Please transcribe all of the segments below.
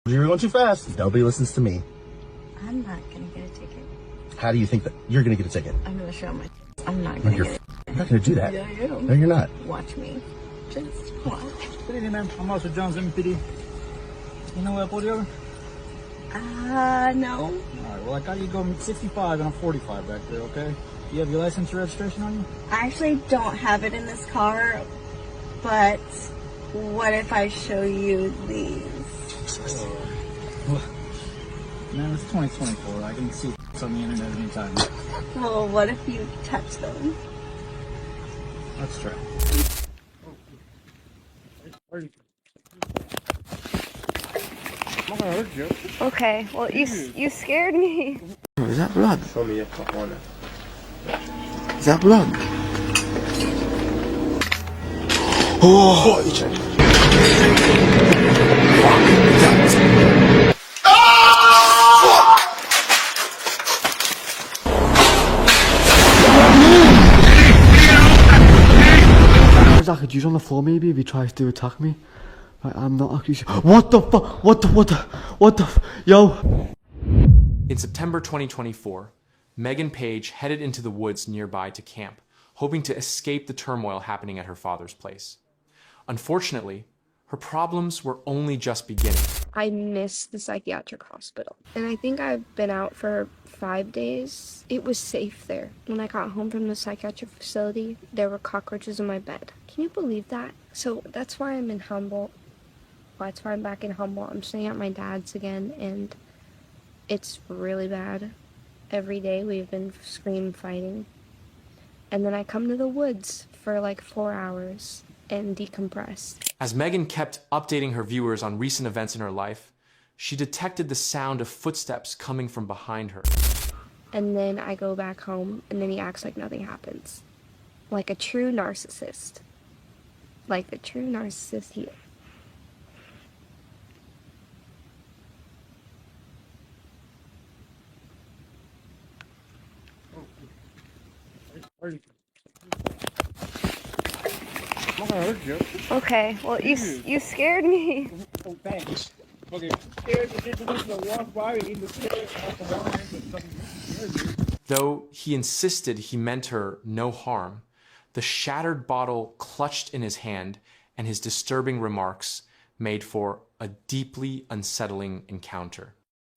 You're going too fast. Nobody listens to me. I'm not gonna get a ticket. How do you think that you're going to get a ticket? I'm gonna show my. I'm not gonna get it. You're not going to do that. Yeah, I am. No, you're not. Watch me. Just watch. Good evening, ma'am. I'm Officer Jones, MPD. You know what I pulled you over? No. Alright, well, I got you going 65 and I'm 45 back there, okay? You have your license and registration on you? I actually don't have it in this car, but what if I show you these? Well, man, it's 2024. I can see on the internet anytime. Well, what if you touch them? Let's try. Okay, well, you scared me. Is that blood? Show me your cup on it. Is that blood? Oh! There's like a dude on the floor maybe if he tries to attack me. Like, I'm not actually sure. What the fuck? What the yo! In September 2024, Megan Page headed into the woods nearby to camp, hoping to escape the turmoil happening at her father's place. Unfortunately, her problems were only just beginning. I miss the psychiatric hospital. And I think I've been out for 5 days. It was safe there. When I got home from the psychiatric facility, there were cockroaches in my bed. Can you believe that? So that's why I'm in Humboldt. That's why I'm back in Humboldt. I'm staying at my dad's again, and it's really bad. Every day we've been scream fighting. And then I come to the woods for like 4 hours and decompress. As Megan kept updating her viewers on recent events in her life, she detected the sound of footsteps coming from behind her. And then I go back home, and then he acts like nothing happens. Like a true narcissist. Like the true narcissist he is. Okay, well, you scared me. Oh, thanks. Okay. Though he insisted he meant her no harm, the shattered bottle clutched in his hand and his disturbing remarks made for a deeply unsettling encounter.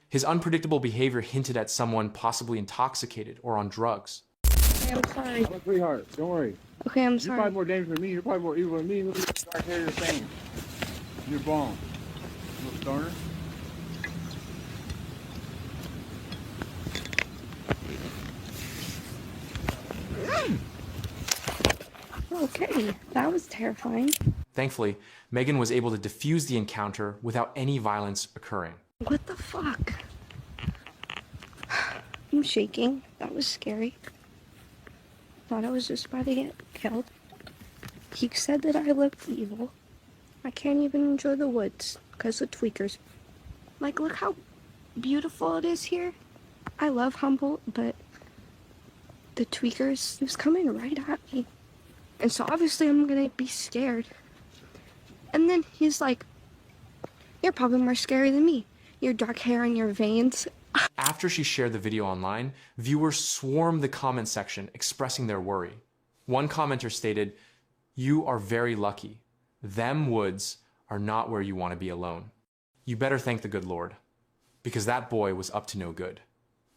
His unpredictable behavior hinted at someone possibly intoxicated or on drugs. Okay, I'm sorry. I'm pretty hard. Don't worry. Okay, I'm You're sorry. probably more dangerous than me. You're probably more evil than me. Look at the dark hair you're saying. You're bomb. Little stoner. Okay, that was terrifying. Thankfully, Megan was able to defuse the encounter without any violence occurring. What the fuck? I'm shaking. That was scary. Thought I was just about to get killed. He said that I looked evil. I can't even enjoy the woods because of tweakers. Like, look how beautiful it is here. I love Humboldt, but the tweakers, he was coming right at me. And so obviously I'm gonna be scared. And then he's like, you're probably more scary than me. Your dark hair and your veins. After she shared the video online, viewers swarmed the comment section expressing their worry. One commenter stated, "You are very lucky. Them woods are not where you want to be alone. You better thank the good Lord, because that boy was up to no good."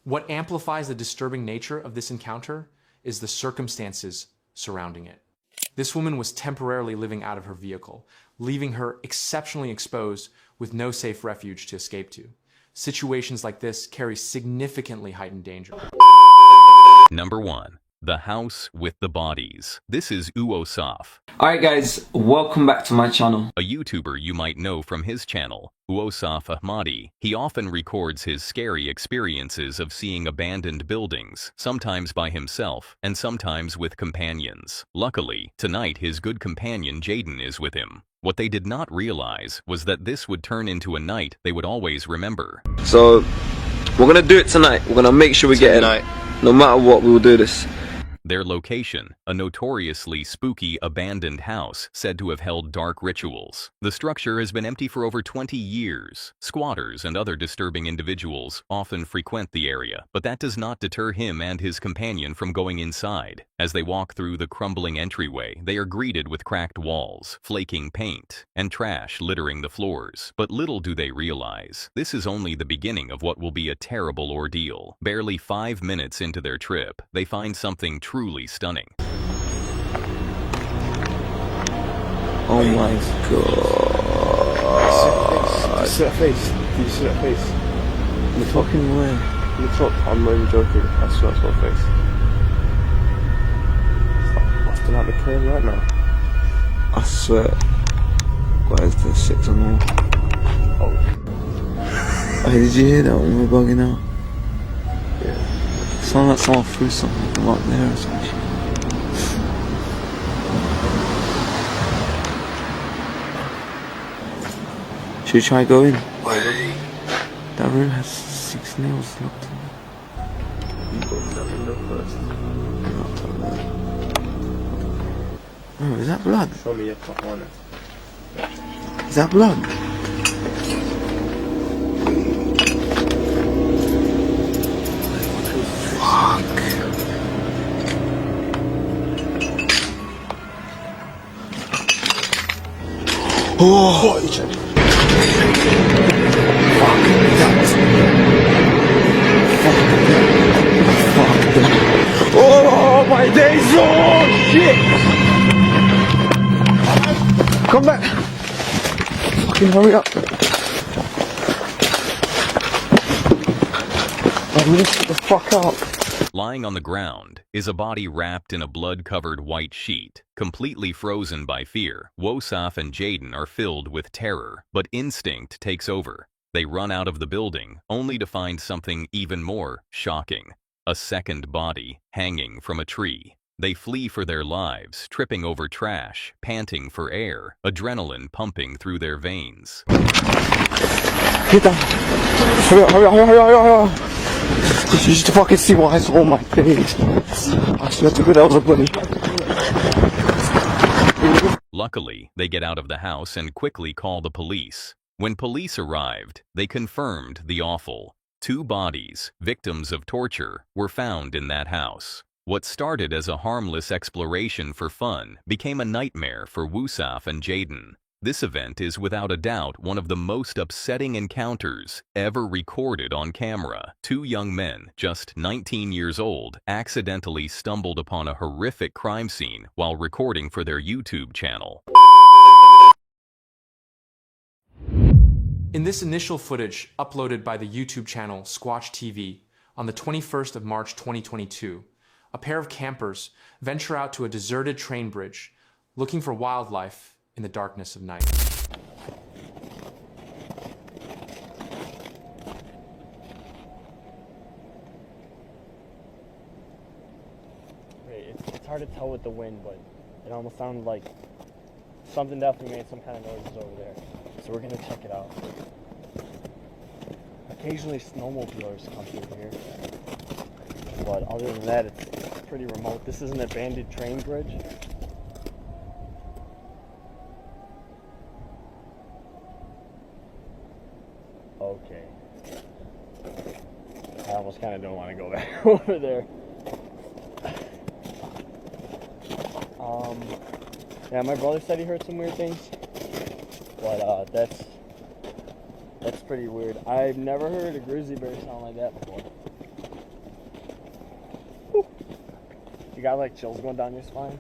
What amplifies the disturbing nature of this encounter is the circumstances surrounding it. This woman was temporarily living out of her vehicle, leaving her exceptionally exposed with no safe refuge to escape to. Situations like this carry significantly heightened danger. Number 1. The House with the Bodies. This is Uosaf. Alright guys, welcome back to my channel. A YouTuber you might know from his channel, Uosaf Ahmadi. He often records his scary experiences of seeing abandoned buildings, sometimes by himself, and sometimes with companions. Luckily, tonight his good companion Jaden is with him. What they did not realize was that this would turn into a night they would always remember. So, we're gonna do it tonight. We're gonna make sure we get it. No matter what, we will do this. Their location, a notoriously spooky abandoned house said to have held dark rituals. The structure has been empty for over 20 years. Squatters and other disturbing individuals often frequent the area, but that does not deter him and his companion from going inside. As they walk through the crumbling entryway, they are greeted with cracked walls, flaking paint, and trash littering the floors. But little do they realize, this is only the beginning of what will be a terrible ordeal. Barely 5 minutes into their trip, they find something truly stunning. Oh my god. Do you see that face? Do you see that face? The fucking way. Look up, I'm not even joking. I swear that's my face. It's busting out the curve right now. I swear. Guys, there's 6 or more. Oh. Hey, did you hear that when we were bugging out? Yeah. It sounded like someone threw something from up there or some shit. Should we try go in? That room has 6 nails locked in. You go to that window first. Oh, is that blood? Show me your top one. Is that blood? Fuck. Oh! Oh my days! Oh shit! Come back! Fucking hurry up! I need to get the fuck out. Lying on the ground is a body wrapped in a blood-covered white sheet. Completely frozen by fear, Wosaf and Jaden are filled with terror, but instinct takes over. They run out of the building, only to find something even more shocking. A second body hanging from a tree. They flee for their lives, tripping over trash, panting for air, adrenaline pumping through their veins. Get down! Hurry up, hurry up, hurry up, hurry up! You should fucking see what I saw on my face. I swear to God, that was a bunny. Luckily, they get out of the house and quickly call the police. When police arrived, they confirmed the awful. 2 bodies, victims of torture, were found in that house. What started as a harmless exploration for fun became a nightmare for Wosaf and Jaden. This event is without a doubt one of the most upsetting encounters ever recorded on camera. 2 young men, just 19 years old, accidentally stumbled upon a horrific crime scene while recording for their YouTube channel. In this initial footage uploaded by the YouTube channel Squatch TV on the 21st of March 2022, a pair of campers venture out to a deserted train bridge looking for wildlife in the darkness of night. It's hard to tell with the wind, but it almost sounded like something definitely made some kind of noises over there. So we're gonna check it out. Occasionally snowmobilers come through here, but other than that, it's pretty remote. This is an abandoned train bridge. Okay. I almost kind of don't want to go back over there. Yeah, my brother said he heard some weird things, but that's pretty weird. I've never heard a grizzly bear sound like that before. Whew. You got like chills going down your spine?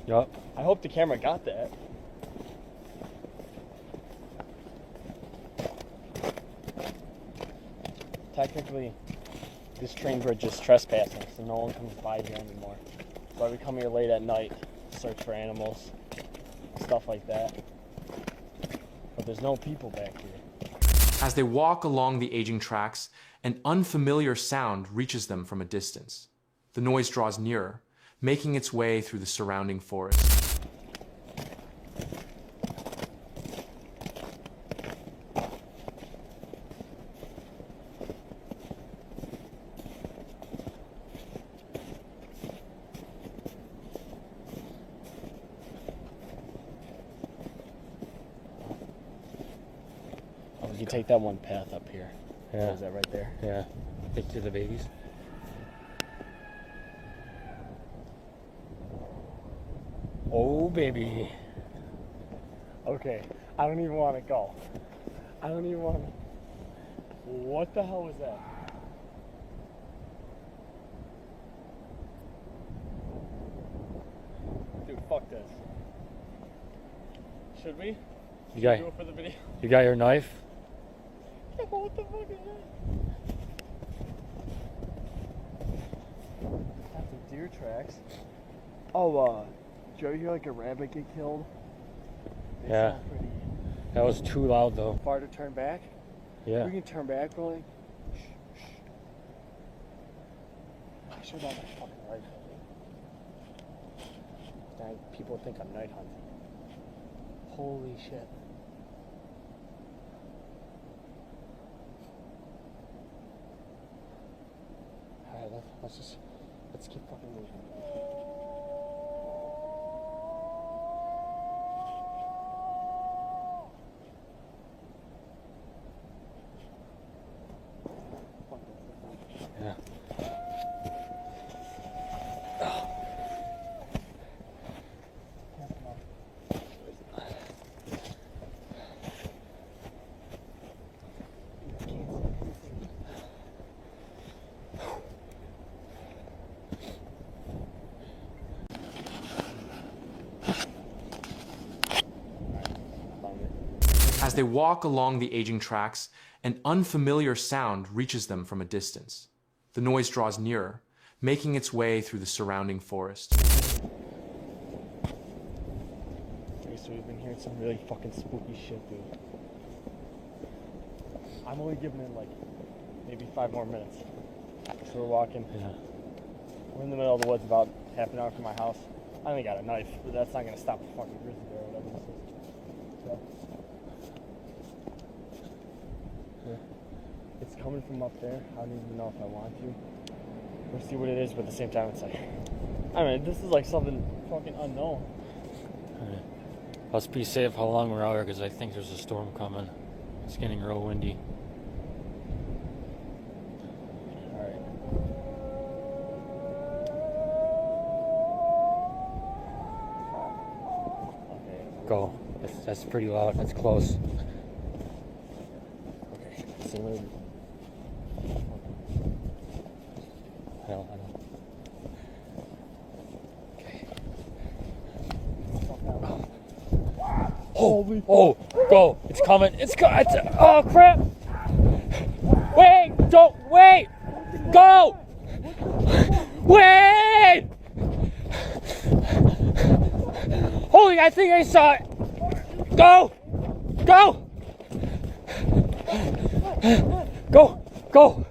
Yup. I hope the camera got that. Technically, this train bridge is trespassing, so no one comes by here anymore. So we come here late at night to search for animals, stuff like that. But there's no people back here. As they walk along the aging tracks, an unfamiliar sound reaches them from a distance. The noise draws nearer, making its way through the surrounding forest. you take that one path up here. Yeah. Is that right there? Yeah. Take to the babies. Oh, baby. Okay, I don't even want to go. I don't even want to. What the hell was that? Dude, fuck this. Should we? You got, do it for the video? you got your knife? What the fuck is that? That's some deer tracks. Oh, did you ever hear like a rabbit get killed? They Yeah. sound pretty That was too loud though. far to turn back. Yeah. We can turn back really. I should have my fucking rifle. Now people think I'm night hunting. Holy shit. Alright, let's keep fucking moving. Yeah. As they walk along the aging tracks, an unfamiliar sound reaches them from a distance. The noise draws nearer, making its way through the surrounding forest. Okay, so we've been hearing some really fucking spooky shit, dude. I'm only giving it like maybe 5 more minutes. So we're walking. Yeah. We're in the middle of the woods, about half an hour from my house. I only got a knife, but that's not gonna stop the fucking grizzly bear or whatever this is. So. Yeah. It's coming from up there. I don't even know if I want to. We'll see what it is, but at the same time, it's like, I mean, this is like something fucking unknown. Alright. Let's be safe how long we're out here because I think there's a storm coming. It's getting real windy. Go. That's pretty loud. That's close. Okay. So we're... I don't. Okay. Oh, go. It's coming. It's oh, crap. Wait. Don't. Wait. Go. Wait. Holy, I think I saw it. Go. Go. Go. Go.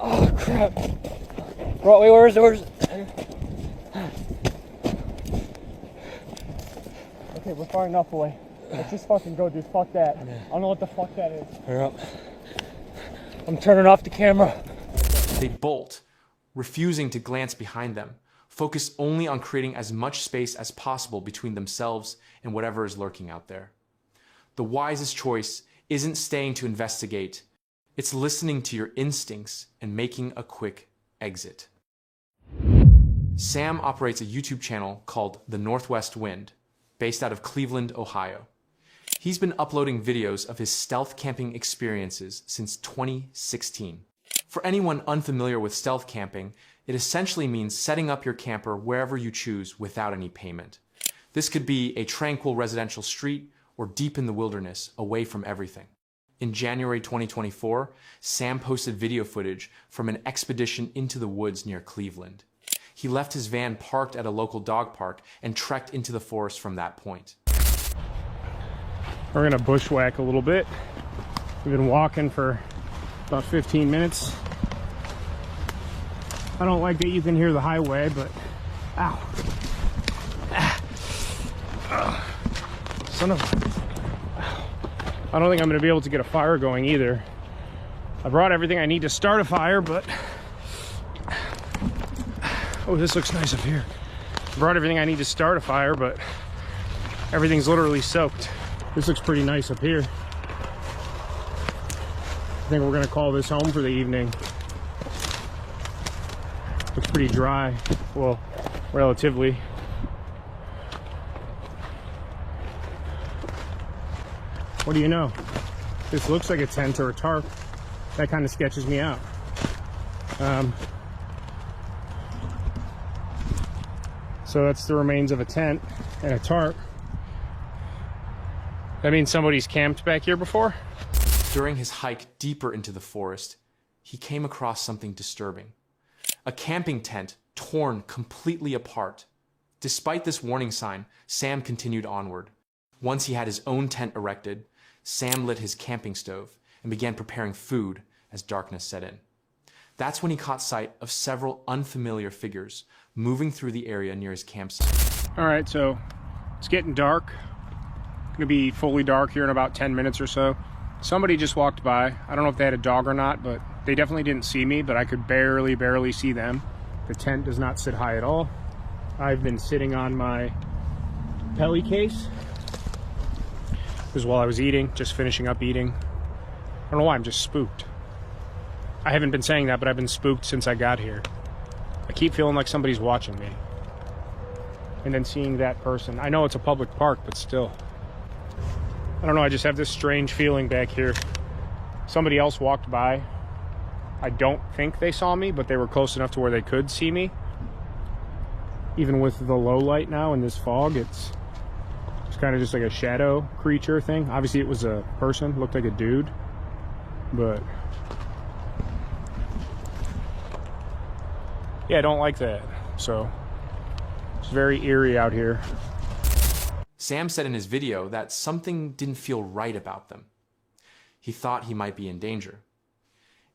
Oh, crap. Bro, wait, where is it? Okay, we're far enough away. Let's just fucking go, dude. Fuck that. I don't know what the fuck that is. Hurry up. I'm turning off the camera. They bolt, refusing to glance behind them, focused only on creating as much space as possible between themselves and whatever is lurking out there. The wisest choice isn't staying to investigate, it's listening to your instincts and making a quick exit. Sam operates a YouTube channel called The Northwest Wind, based out of Cleveland, Ohio. He's been uploading videos of his stealth camping experiences since 2016. For anyone unfamiliar with stealth camping, it essentially means setting up your camper wherever you choose without any payment. This could be a tranquil residential street or deep in the wilderness, away from everything. In January 2024, Sam posted video footage from an expedition into the woods near Cleveland. He left his van parked at a local dog park and trekked into the forest from that point. We're gonna bushwhack a little bit. We've been walking for about 15 minutes. I don't like that you can hear the highway, but ow. Son of a... I don't think I'm gonna be able to get a fire going either. I brought everything I need to start a fire, but oh, this looks nice up here. I brought everything I need to start a fire, but Everything's literally soaked. This looks pretty nice up here. I think we're gonna call this home for the evening. Looks pretty dry. Well, relatively. What do you know? This looks like a tent or a tarp. That kind of sketches me out. So that's the remains of a tent and a tarp. That means somebody's camped back here before? During his hike deeper into the forest, he came across something disturbing. A camping tent torn completely apart. Despite this warning sign, Sam continued onward. Once he had his own tent erected, Sam lit his camping stove and began preparing food as darkness set in. That's when he caught sight of several unfamiliar figures moving through the area near his campsite. All right, so it's getting dark. Gonna be fully dark here in about 10 minutes or so. Somebody just walked by. I don't know if they had a dog or not, but they definitely didn't see me, but I could barely see them. The tent does not sit high at all. I've been sitting on my Pelly case. This is while I was eating, just finishing up eating. I don't know why, I'm just spooked. I haven't been saying that, but I've been spooked since I got here. I keep feeling like somebody's watching me. And then seeing that person. I know it's a public park, but still. I don't know, I just have this strange feeling back here. Somebody else walked by. I don't think they saw me, but they were close enough to where they could see me. Even with the low light now and this fog, it's kind of just like a shadow creature thing. Obviously it was a person, looked like a dude, but yeah, I don't like that. So it's very eerie out here. Sam said in his video that something didn't feel right about them. He thought he might be in danger.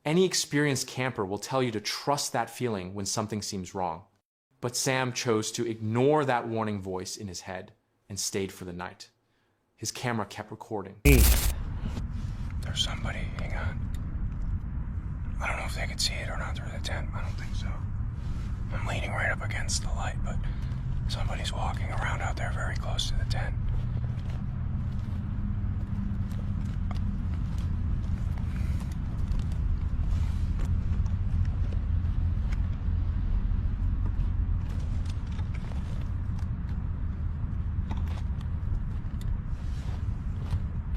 Any experienced camper will tell you to trust that feeling when something seems wrong. But Sam chose to ignore that warning voice in his head and stayed for the night. His camera kept recording. There's somebody, hang on. I don't know if they could see it or not through the tent. I don't think so. I'm leaning right up against the light, but somebody's walking around out there very close to the tent.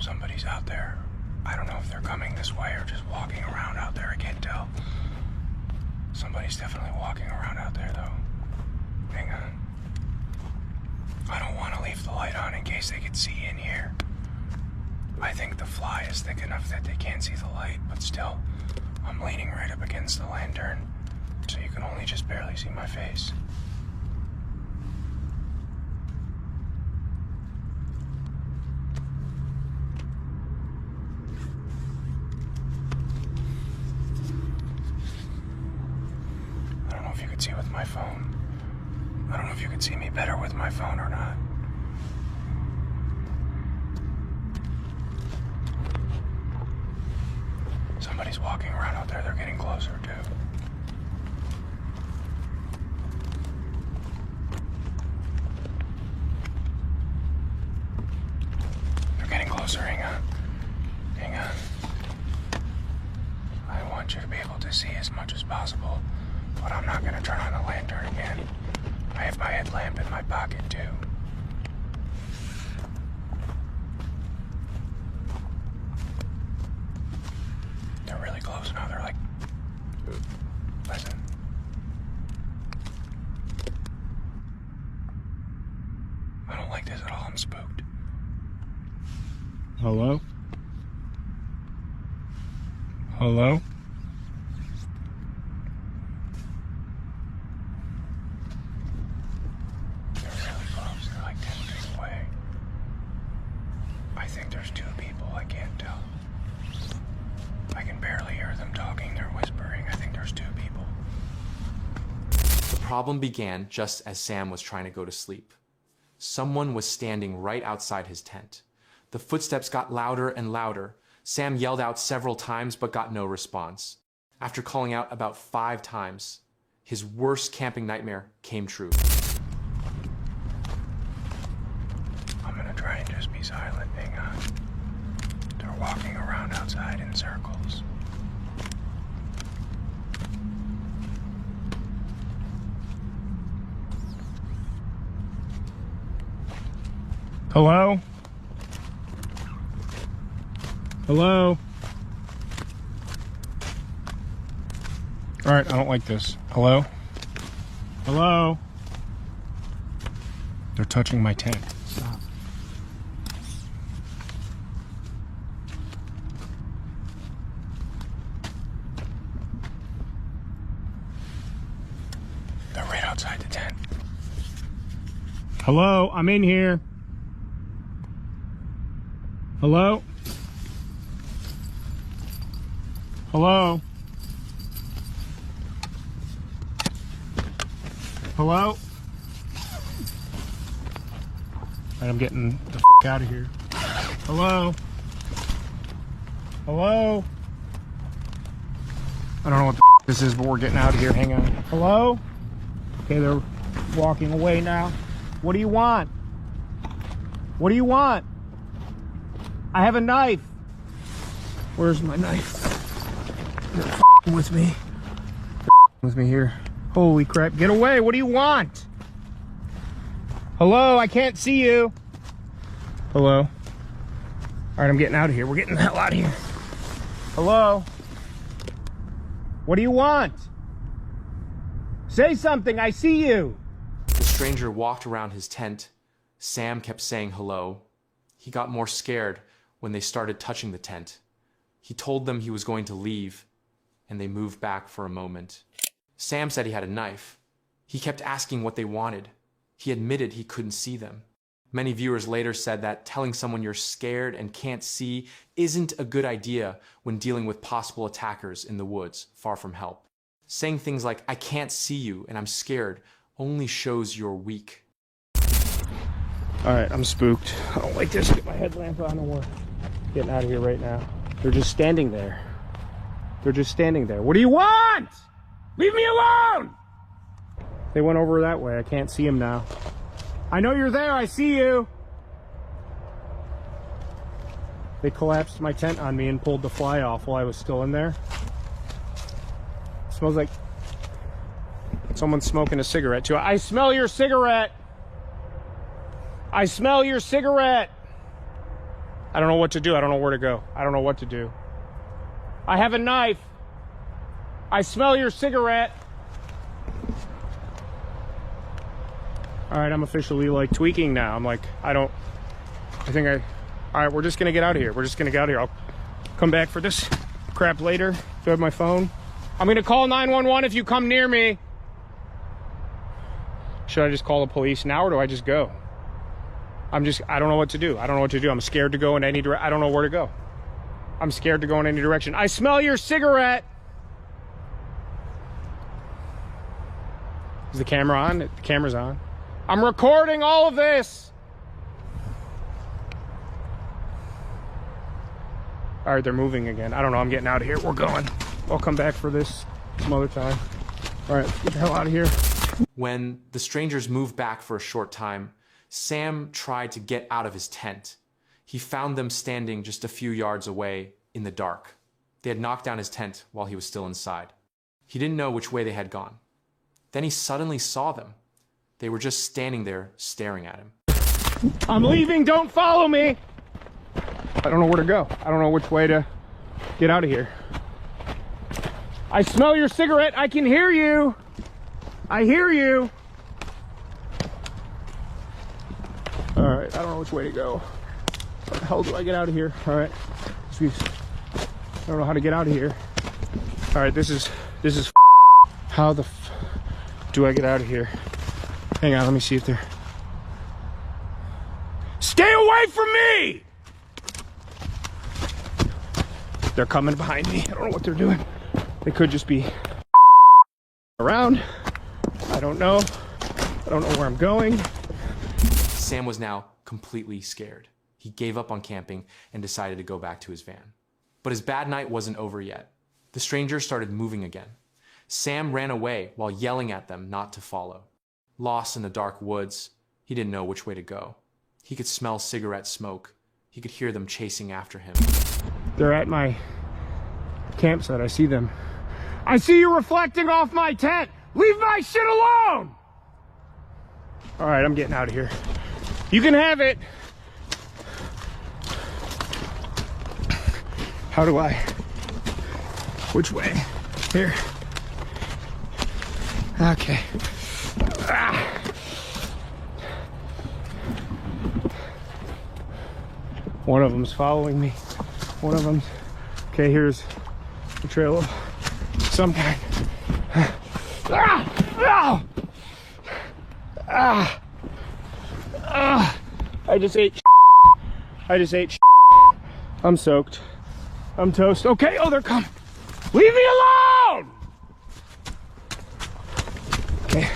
Somebody's out there. I don't know if they're coming this way or just walking around out there. I can't tell. Somebody's definitely walking around out there, though. Hang on. I don't want to leave the light on in case they could see in here. I think the fly is thick enough that they can't see the light, but still, I'm leaning right up against the lantern, so you can only just barely see my face. I don't know if you could see with my phone. I don't know if you can see me better with my phone or not. Somebody's walking around out there. They're getting closer, too. They're getting closer. Hang on. Hang on. I want you to be able to see as much as possible, but I'm not going to turn on the lantern again. I have my headlamp in my pocket, too. They're really close now. They're like... Listen. I don't like this at all. I'm spooked. Hello? Hello? They're really close. They're like 10 feet away. I think there's two people. I can't tell. I can barely hear them talking. They're whispering. I think there's two people. The problem began just as Sam was trying to go to sleep. Someone was standing right outside his tent. The footsteps got louder and louder. Sam yelled out several times but got no response. After calling out about 5 times, his worst camping nightmare came true. I'm gonna silent. Hang on. They're walking around outside in circles. Hello? Hello? Alright, I don't like this. Hello? Hello? They're touching my tent. Stop. They're right outside the tent. Hello? I'm in here. Hello? Hello? Hello? Alright, I'm getting the f*** out of here. Hello? Hello? I don't know what the f*** this is, but we're getting out of here. Hang on. Hello? Okay, they're walking away now. What do you want? What do you want? I have a knife. Where's my knife? They're f***ing with me. They're f***ing with me here. Holy crap, get away, what do you want? Hello, I can't see you. Hello? Alright, I'm getting out of here. We're getting the hell out of here. Hello? What do you want? Say something, I see you. The stranger walked around his tent. Sam kept saying hello. He got more scared when they started touching the tent. He told them he was going to leave, and they moved back for a moment. Sam said he had a knife. He kept asking what they wanted. He admitted he couldn't see them. Many viewers later said that telling someone you're scared and can't see isn't a good idea when dealing with possible attackers in the woods, far from help. Saying things like, I can't see you and I'm scared, only shows you're weak. Alright, I'm spooked. I don't like this. Get my headlamp on and we're getting out of here right now. They're just standing there. They're just standing there. What do you want? Leave me alone! They went over that way. I can't see them now. I know you're there. I see you. They collapsed my tent on me and pulled the fly off while I was still in there. It smells like someone's smoking a cigarette too. I smell your cigarette. I smell your cigarette. I don't know what to do. I don't know where to go. I don't know what to do. I have a knife. I smell your cigarette. Alright, I'm officially like tweaking now. I'm like, alright, we're just gonna get out of here. We're just gonna get out of here. I'll come back for this crap later. Do I have my phone? I'm gonna call 911 if you come near me. Should I just call the police now or do I just go? I don't know what to do. I don't know what to do. I'm scared to go in any direction. I don't know where to go. I'm scared to go in any direction. I smell your cigarette. Is the camera on? The camera's on. I'm recording all of this. All right, they're moving again. I don't know. I'm getting out of here. We're going. I'll come back for this some other time. All right, get the hell out of here. When the strangers moved back for a short time, Sam tried to get out of his tent. He found them standing just a few yards away in the dark. They had knocked down his tent while he was still inside. He didn't know which way they had gone. Then he suddenly saw them. They were just standing there staring at him. I'm leaving, don't follow me! I don't know where to go. I don't know which way to get out of here. I smell your cigarette, I can hear you! I hear you! Alright, I don't know which way to go. How the hell do I get out of here? Alright. I don't know how to get out of here. Alright, this is how the do I get out of here? Hang on, let me see if they're... Stay away from me! They're coming behind me. I don't know what they're doing. They could just be around. I don't know. I don't know where I'm going. Sam was now completely scared. He gave up on camping and decided to go back to his van. But his bad night wasn't over yet. The strangers started moving again. Sam ran away while yelling at them not to follow. Lost in the dark woods, he didn't know which way to go. He could smell cigarette smoke He could hear them chasing after him. They're at my campsite. I see them. I see you reflecting off my tent. Leave my shit alone! All right, I'm getting out of here. You can have it. How do I? Which way? Here. Okay. Ah. One of them's following me. One of them's... Okay, here's the trail of some kind. Ah! Ah! Ah! Ah! I just ate. I just ate. I'm soaked. I'm toast. Okay, oh, they're coming. Leave me alone! Okay.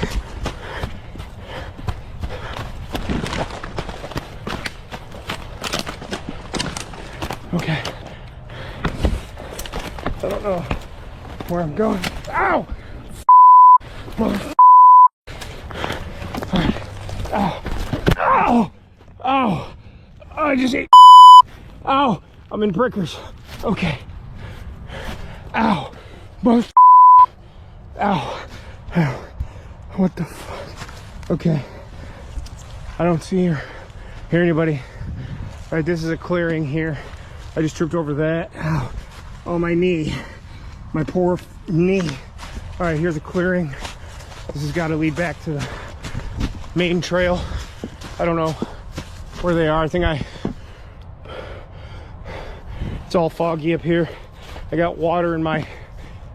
Okay. I don't know where I'm going. Ow! Mother. Ow! Ow! Ow! I just ate. Ow! I'm in prickers. Okay. Ow! Both. Ow! Ow! What the fuck? Okay. I don't see or hear anybody. All right, this is a clearing here. I just tripped over that. Ow! Oh, my knee. My poor knee. All right, here's a clearing. This has got to lead back to the main trail. I don't know where they are. It's all foggy up here. I got water in my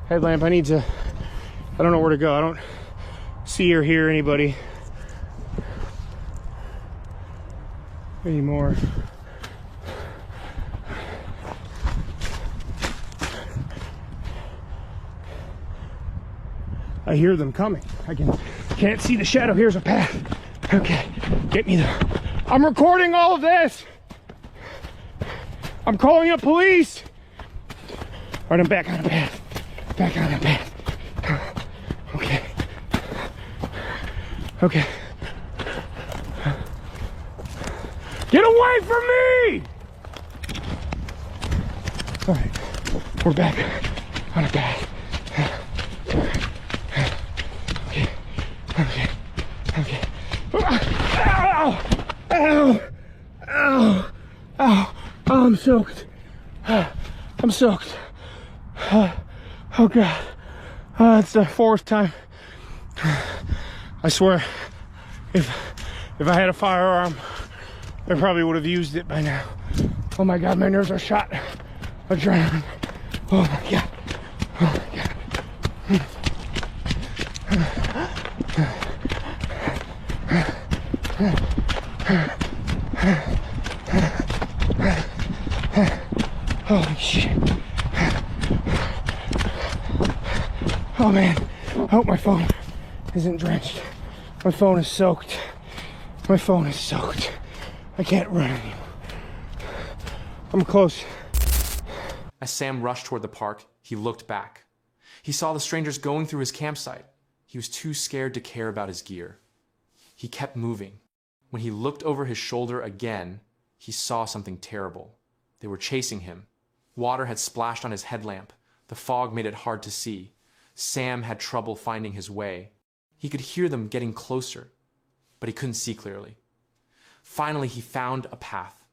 headlamp. I don't know where to go. I don't see or hear anybody anymore. I hear them coming. Can't see the shadow. Here's a path. Okay, get me there. I'm recording all of this. I'm calling the police. All right, I'm back on the path. Back on the path. Okay. Okay. Get away from me! All right, we're back on the path. Okay. Okay. Ow! Ow! Ow! Ow! Oh, I'm soaked. I'm soaked. Oh God. It's the fourth time. I swear, if I had a firearm, I probably would have used it by now. Oh my God, my nerves are shot. Adrenaline. Oh my God. Oh my God. Holy shit. Oh man, I hope my phone isn't drenched. My phone is soaked. My phone is soaked. I can't run anymore. I'm close. As Sam rushed toward the park, he looked back. He saw the strangers going through his campsite. He was too scared to care about his gear. He kept moving. When he looked over his shoulder again, he saw something terrible. They were chasing him. Water had splashed on his headlamp. The fog made it hard to see. Sam had trouble finding his way. He could hear them getting closer, but he couldn't see clearly. Finally, he found a path.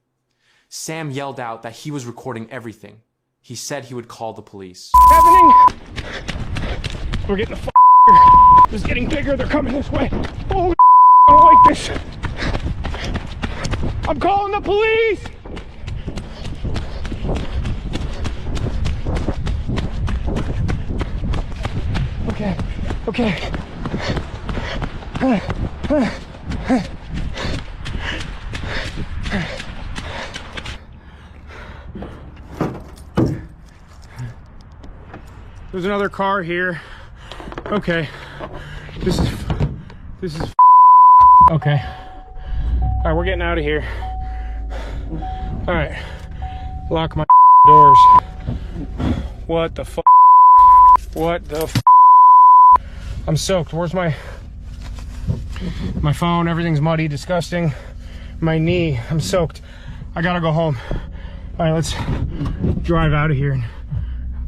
Sam yelled out that he was recording everything. He said he would call the police. Happening! We're getting the f*** here. This is getting bigger. They're coming this way. Oh, I don't like this. I'm calling the police! Okay, okay. There's another car here. Okay. This is okay. All right, we're getting out of here. All right. Lock my doors. What the f***? What the f***? I'm soaked. Where's my phone? Everything's muddy, disgusting. My knee, I'm soaked. I gotta go home. All right, let's drive out of here.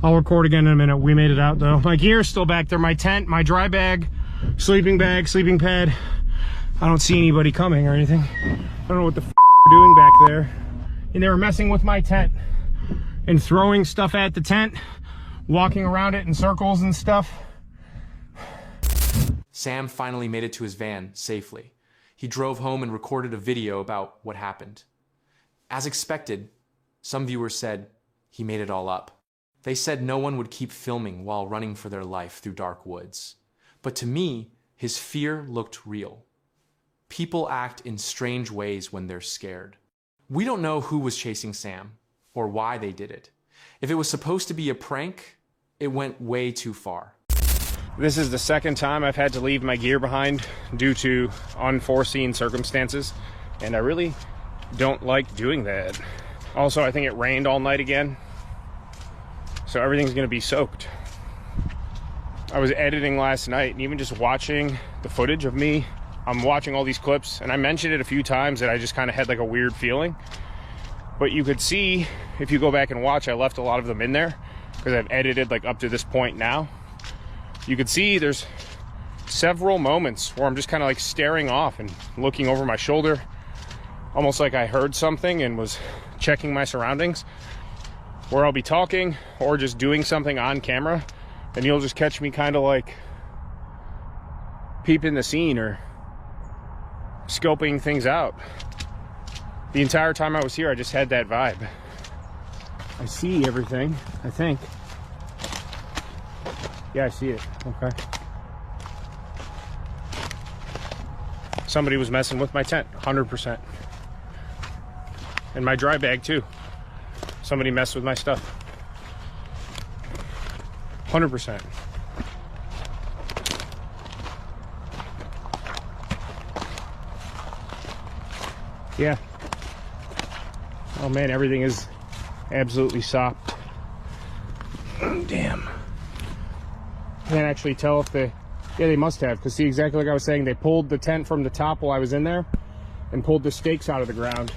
I'll record again in a minute. We made it out though. My gear's still back there. My tent, my dry bag, sleeping pad. I don't see anybody coming or anything. I don't know what the f they're doing back there. And they were messing with my tent and throwing stuff at the tent, walking around it in circles and stuff. Sam finally made it to his van safely. He drove home and recorded a video about what happened. As expected, some viewers said he made it all up. They said no one would keep filming while running for their life through dark woods. But to me, his fear looked real. People act in strange ways when they're scared. We don't know who was chasing Sam or why they did it. If it was supposed to be a prank, it went way too far. This is the second time I've had to leave my gear behind due to unforeseen circumstances, and I really don't like doing that. Also, I think it rained all night again, so everything's gonna be soaked. I was editing last night, and even just watching the footage of me, I'm watching all these clips, and I mentioned it a few times that I just kind of had like a weird feeling. But you could see, if you go back and watch, I left a lot of them in there because I've edited like up to this point now. You could see there's several moments where I'm just kind of like staring off and looking over my shoulder, almost like I heard something and was checking my surroundings, where I'll be talking or just doing something on camera, and you'll just catch me kind of like peeping the scene or scoping things out. The entire time I was here, I just had that vibe. I see everything, I think. Yeah, I see it. Okay. Somebody was messing with my tent, 100%. And my dry bag too. Somebody messed with my stuff. 100%. Yeah. Oh man, everything is absolutely sopped. Damn. Can't actually tell if they, yeah, they must have, because see, exactly like I was saying, they pulled the tent from the top while I was in there and pulled the stakes out of the ground.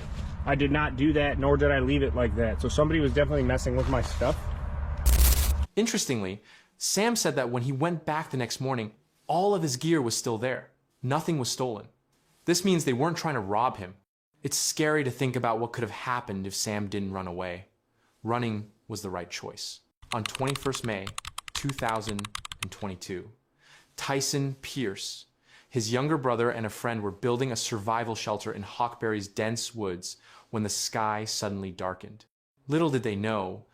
I did not do that, nor did I leave it like that. So somebody was definitely messing with my stuff. Interestingly, Sam said that when he went back the next morning, all of his gear was still there. Nothing was stolen. This means they weren't trying to rob him. It's scary to think about what could have happened if Sam didn't run away. Running was the right choice. On 21st May, 2022, Tyson Pierce, his younger brother and a friend were building a survival shelter in Hawkberry's dense woods when the sky suddenly darkened. Little did they know,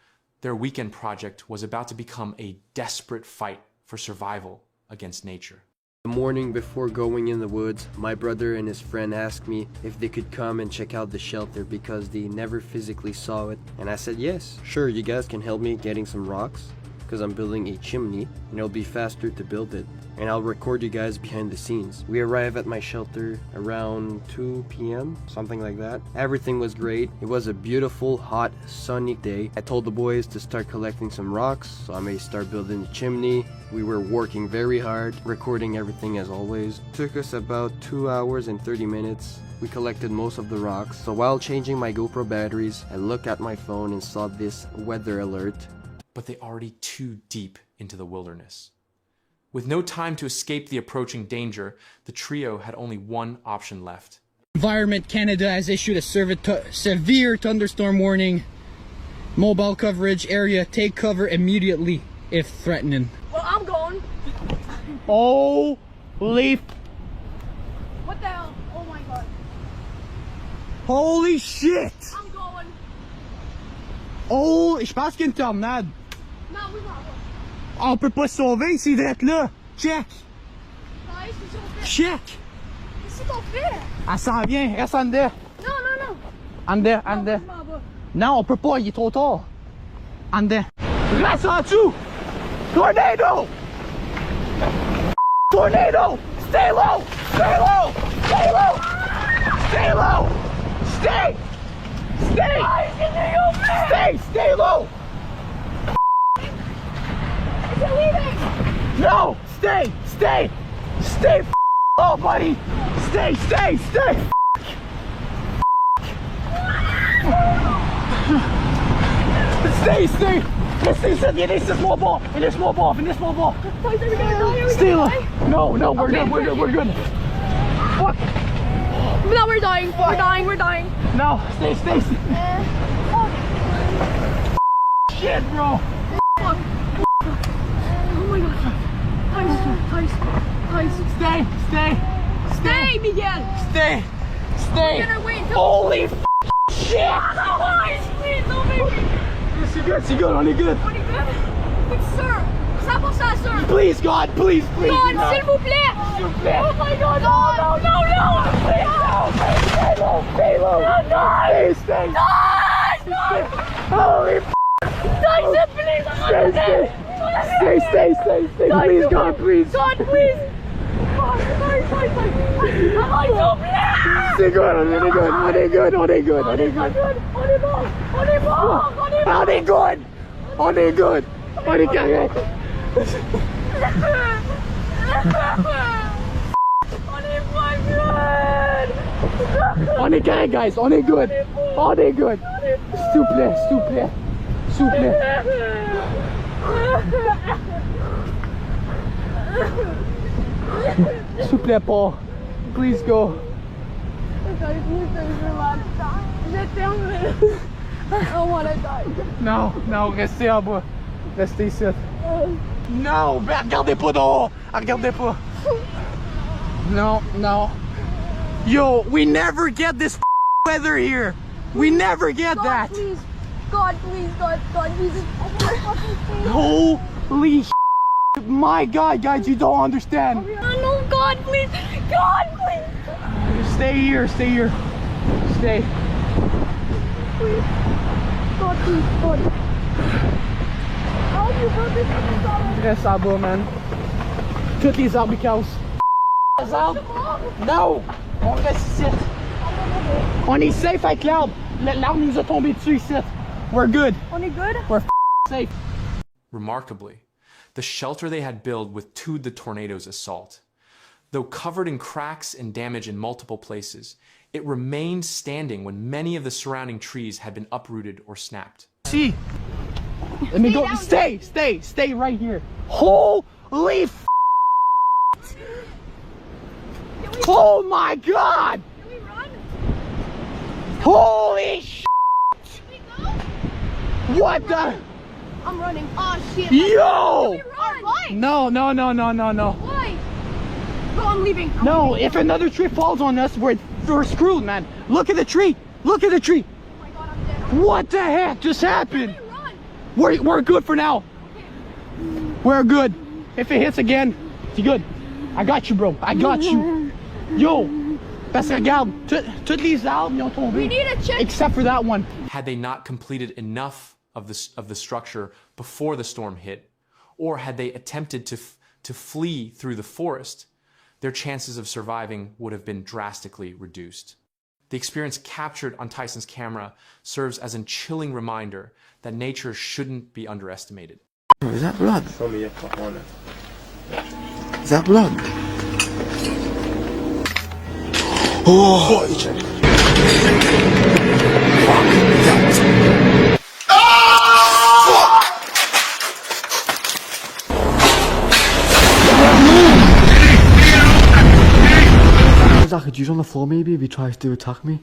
their weekend project was about to become a desperate fight for survival against nature. The morning before going in the woods, my brother and his friend asked me if they could come and check out the shelter because they never physically saw it, and I said yes. Sure, you guys can help me getting some rocks because I'm building a chimney and it'll be faster to build it, and I'll record you guys behind the scenes. We arrived at my shelter around 2 p.m, something like that. Everything was great. It was a beautiful, hot, sunny day. I told the boys to start collecting some rocks so I may start building the chimney. We were working very hard, recording everything as always. It took us about 2 hours and 30 minutes. We collected most of the rocks. So while changing my GoPro batteries, I looked at my phone and saw this weather alert. But they already too deep into the wilderness. With no time to escape the approaching danger, the trio had only one option left. Environment Canada has issued a severe thunderstorm warning. Mobile coverage area, take cover immediately if threatening. Well, I'm going. Holy... What the hell? Oh my god. Holy shit! I'm going. Oh, je pense qu'il y a une tornade. Non, oui, non. On peut pas se sauver ici d'être là. Check. Check. Qu'est-ce qu'on fait? Elle s'en vient, reste en dedans. Non, non, non. En dedans, en dedans. Non, on peut pas, il est trop tard. En dedans. Reste en dessous. Tornado. Tornado. Stay low. Stay low. Stay low. Stay low. Stay. Stay. Stay. Stay low. Is it leaving? No. Stay. Stay. Stay. Oh, buddy. Stay. Stay. Stay. Stay, stay! Il est small ball! Il est small ball! Il est small ball! Stay low! No, no, we're good, we're good, we're good! Fuck! No, we're dying. We're dying. We're dying. No, stay, stay, stay! Shit, bro! Fuck. Oh my god. Guys. Stay, stay! Stay, Miguel. Stay! Stay! We're gonna wait until... Holy shit! Guys, please don't make me. C'est good, on est good! On est good? But sir, 100%, sir. Please, God, please, please! God, s'il vous plaît! S'il vous plaît! Oh my god, no! Please, no! Stay low, stay low! Stay, stay! Holy Guys, please! Stay, please, God, please! God, please! C'est good, on est good, on est good, on est good, on est good! On est good! On est good! On est correct! On est correct, guys, on est good! On est good! S'il vous plaît, s'il vous plaît! S'il vous plaît! S'il vous plaît, Paul! Please go! I don't wanna die. Non, non, restez en bas. Restez ici. Non, mais regardez pas dehors. Regardez pas. No, no. Yo, we never get this weather here. We never get God, that. Please. God, please, God, Jesus. Holy my God, guys, you don't understand. No, God, please. God, please. Stay here, stay here. Stay. Please. God, please, God. How do you put this in the Reste en bas, man. Toutes les arbres cassent. Les arbres? No! On reste ici. On est safe avec l'arbre. L'arbre nous a tombé dessus ici. We're good. On est good? We're safe. Remarkably, the shelter they had built withstood the tornado's assault. Though covered in cracks and damage in multiple places, it remained standing when many of the surrounding trees had been uprooted or snapped. See? Let me go. Stay right here. Holy f. Oh my God! Can we run? Holy sh. What the? I'm running. Oh shit. Yo! Can we run? Why? No. Why? Go, I'm leaving. No, if another tree falls on us, we're screwed, man. Look at the tree. Look at the tree. Oh my God, I'm dead. What the heck just happened? Can we run? We're good for now. Okay. We're good. If it hits again, it's good. I got you, bro. I got you. Yo, parce que regarde, toutes les arbres ils ont tombé. We need a check. Except for that one. Had they not completed enough of the structure before the storm hit, or had they attempted to flee through the forest, their chances of surviving would have been drastically reduced. The experience captured on Tyson's camera serves as a chilling reminder that nature shouldn't be underestimated. Is that blood? Show me a cup on it. Is that blood? Oh! There's like a juice on the floor maybe if he tries to attack me.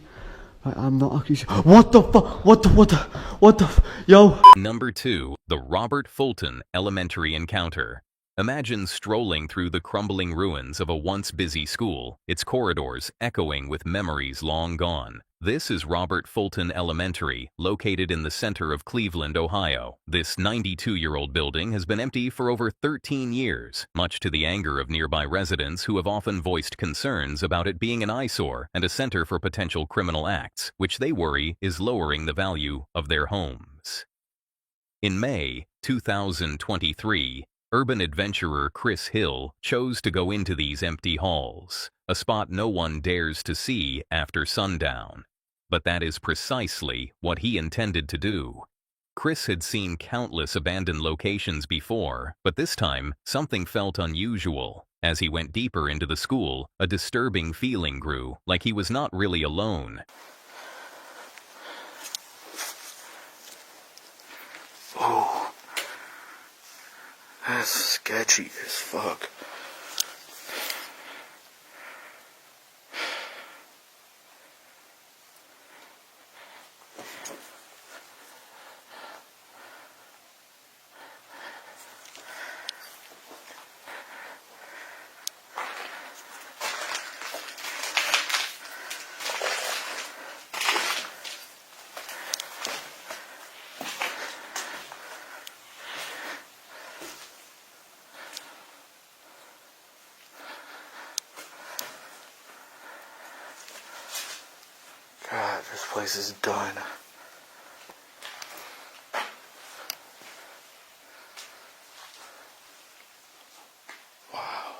Like, I'm not actually sure. What the fuck? What the yo! Number 2. The Robert Fulton Elementary Encounter. Imagine strolling through the crumbling ruins of a once busy school, its corridors echoing with memories long gone. This is Robert Fulton Elementary, located in the center of Cleveland, Ohio. This 92-year-old building has been empty for over 13 years, much to the anger of nearby residents who have often voiced concerns about it being an eyesore and a center for potential criminal acts, which they worry is lowering the value of their homes. In May 2023, urban adventurer Chris Hill chose to go into these empty halls, a spot no one dares to see after sundown. But that is precisely what he intended to do. Chris had seen countless abandoned locations before, but this time something felt unusual. As he went deeper into the school, a disturbing feeling grew, like he was not really alone. That's sketchy as fuck. God, this place is done. Wow.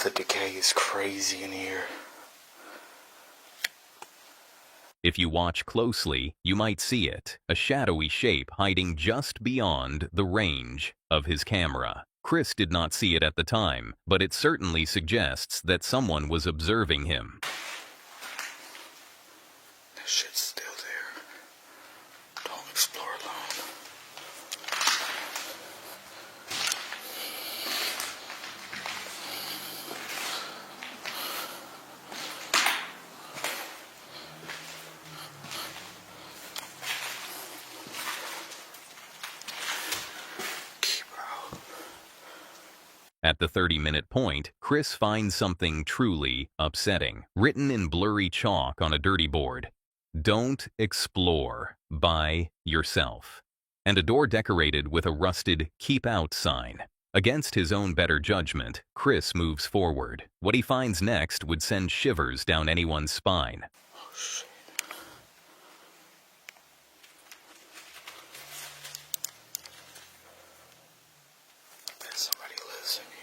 The decay is crazy in here. If you watch closely, you might see it, a shadowy shape hiding just beyond the range of his camera. Chris did not see it at the time, but it certainly suggests that someone was observing him. That shit's still there. Don't explore alone. At the 30-minute point, Chris finds something truly upsetting, written in blurry chalk on a dirty board. Don't explore by yourself. And a door decorated with a rusted "Keep Out" sign. Against his own better judgment, Chris moves forward. What he finds next would send shivers down anyone's spine. Oh, shit. I bet somebody lives in here.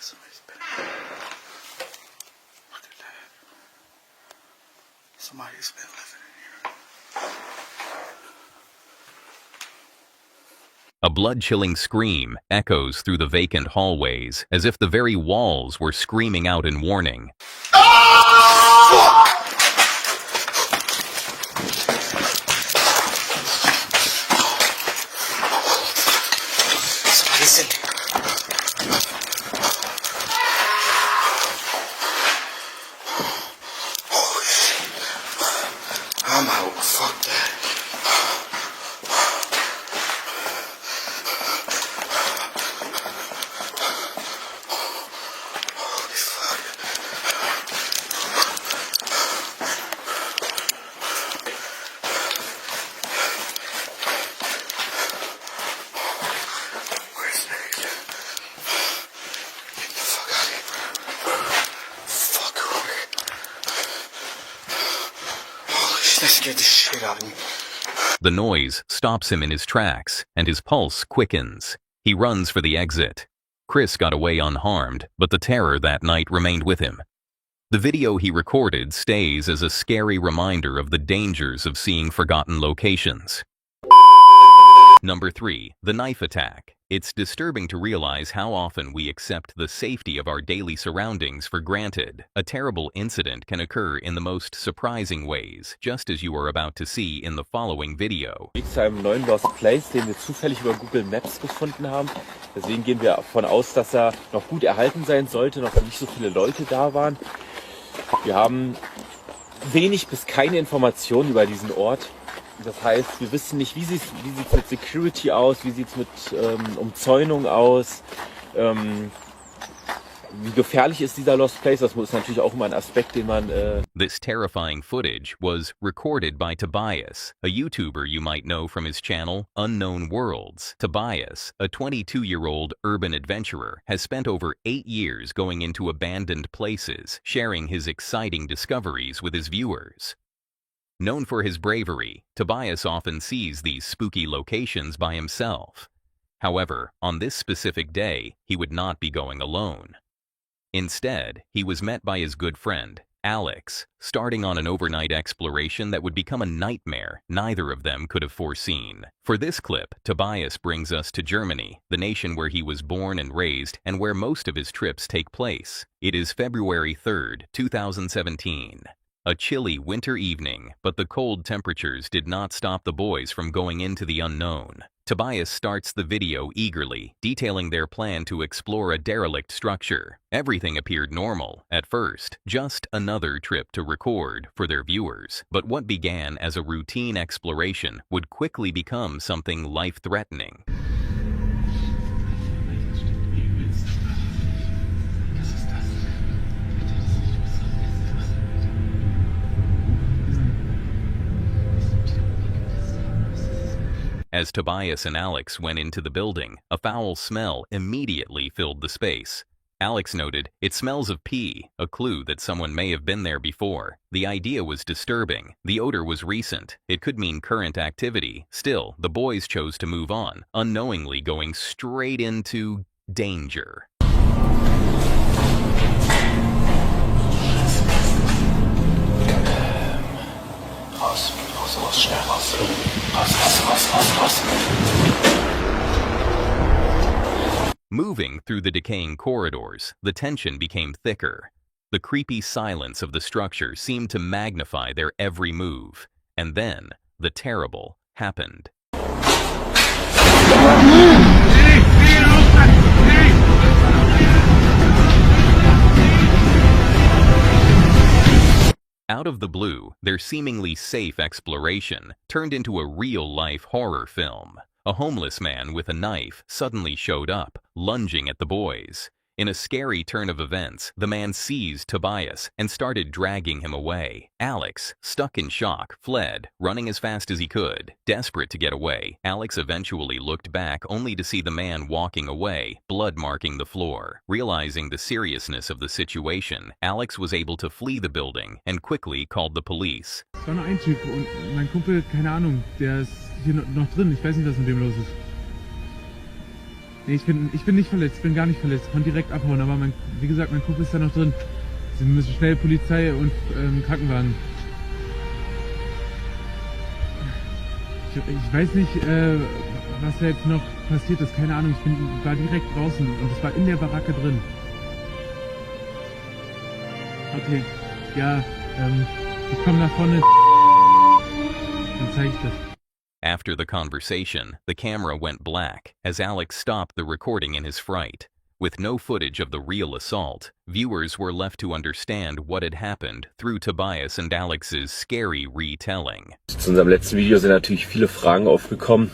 Somebody's been in here. Look at that. Somebody's been living in here. A blood-chilling scream echoes through the vacant hallways, as if the very walls were screaming out in warning. Somebody's in here. Holy shit. I'm out. Fuck that. Holy fuck. Where's Nick? Get the fuck out of here. Fuck her. Holy shit, that scared the shit out of me. The noise stops him in his tracks, and his pulse quickens. He runs for the exit. Chris got away unharmed, but the terror that night remained with him. The video he recorded stays as a scary reminder of the dangers of seeing forgotten locations. Number 3. The knife attack. It's disturbing to realize how often we accept the safety of our daily surroundings for granted. A terrible incident can occur in the most surprising ways, just as you are about to see in the following video. Zu einem neuen Lost Place, den wir zufällig über Google Maps gefunden haben. Deswegen gehen wir davon aus, dass er noch gut erhalten sein sollte, noch nicht so viele Leute da waren. Wir haben wenig bis keine Informationen über diesen Ort. Das heißt, wir wissen nicht, wie sieht's mit Security aus, wie sieht es mit Umzäunung aus, wie gefährlich ist dieser Lost Place. Das ist natürlich auch immer ein Aspekt, den man... This terrifying footage was recorded by Tobias, a YouTuber you might know from his channel Unknown Worlds. Tobias, a 22-year-old urban adventurer, has spent over 8 years going into abandoned places, sharing his exciting discoveries with his viewers. Known for his bravery, Tobias often sees these spooky locations by himself. However, on this specific day, he would not be going alone. Instead, he was met by his good friend, Alex, starting on an overnight exploration that would become a nightmare neither of them could have foreseen. For this clip, Tobias brings us to Germany, the nation where he was born and raised and where most of his trips take place. It is February 3rd, 2017. A chilly winter evening, but the cold temperatures did not stop the boys from going into the unknown. Tobias starts the video eagerly, detailing their plan to explore a derelict structure. Everything appeared normal at first, just another trip to record for their viewers. But what began as a routine exploration would quickly become something life-threatening. As Tobias and Alex went into the building, a foul smell immediately filled the space. Alex noted, "It smells of pee," a clue that someone may have been there before. The idea was disturbing. The odor was recent. It could mean current activity. Still, the boys chose to move on, unknowingly going straight into danger. Moving through the decaying corridors, the tension became thicker. The creepy silence of the structure seemed to magnify their every move. And then, the terrible happened. Out of the blue, their seemingly safe exploration turned into a real-life horror film. A homeless man with a knife suddenly showed up, lunging at the boys. In a scary turn of events, the man seized Tobias and started dragging him away. Alex, stuck in shock, fled, running as fast as he could. Desperate to get away, Alex eventually looked back only to see the man walking away, blood marking the floor. Realizing the seriousness of the situation, Alex was able to flee the building and quickly called the police. Es war nur ein Typ und mein Kumpel, keine Ahnung, der ist hier noch drin. Ich weiß nicht, was mit dem los ist. Nee, ich bin nicht verletzt, ich bin gar nicht verletzt, ich konnte direkt abhauen, aber wie gesagt, mein Kumpel ist da noch drin. Sie müssen schnell Polizei und Krankenwagen. Ich weiß nicht, was da jetzt noch passiert ist, keine Ahnung, ich war direkt draußen und es war in der Baracke drin. Okay, ja, ich komme nach vorne, dann zeige ich das. After the conversation, the camera went black as Alex stopped the recording in his fright. With no footage of the real assault, viewers were left to understand what had happened through Tobias and Alex's scary retelling. Zu unserem letzten Video sind natürlich viele Fragen aufgekommen.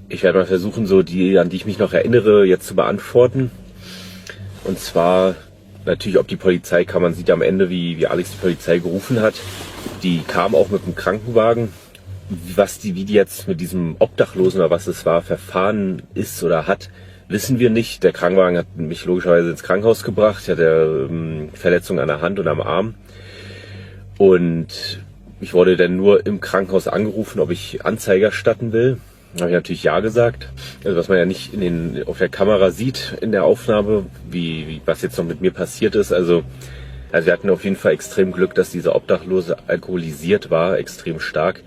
Ich werde mal versuchen, so die, an die ich mich noch erinnere, jetzt zu beantworten. Und zwar natürlich, ob die Polizei kam. Man sieht ja am Ende, wie Alex die Polizei gerufen hat. Die kam auch mit dem Krankenwagen. Wie die jetzt mit diesem Obdachlosen oder was es war, verfahren ist oder hat, wissen wir nicht. Der Krankenwagen hat mich logischerweise ins Krankenhaus gebracht. Ich hatte Verletzungen an der Hand und am Arm. Und ich wurde dann nur im Krankenhaus angerufen, ob ich Anzeige erstatten will. Da habe ich natürlich ja gesagt. Also was man ja nicht auf der Kamera sieht in der Aufnahme, was jetzt noch mit mir passiert ist. Also wir hatten auf jeden Fall extrem Glück, dass dieser Obdachlose alkoholisiert war, extrem stark.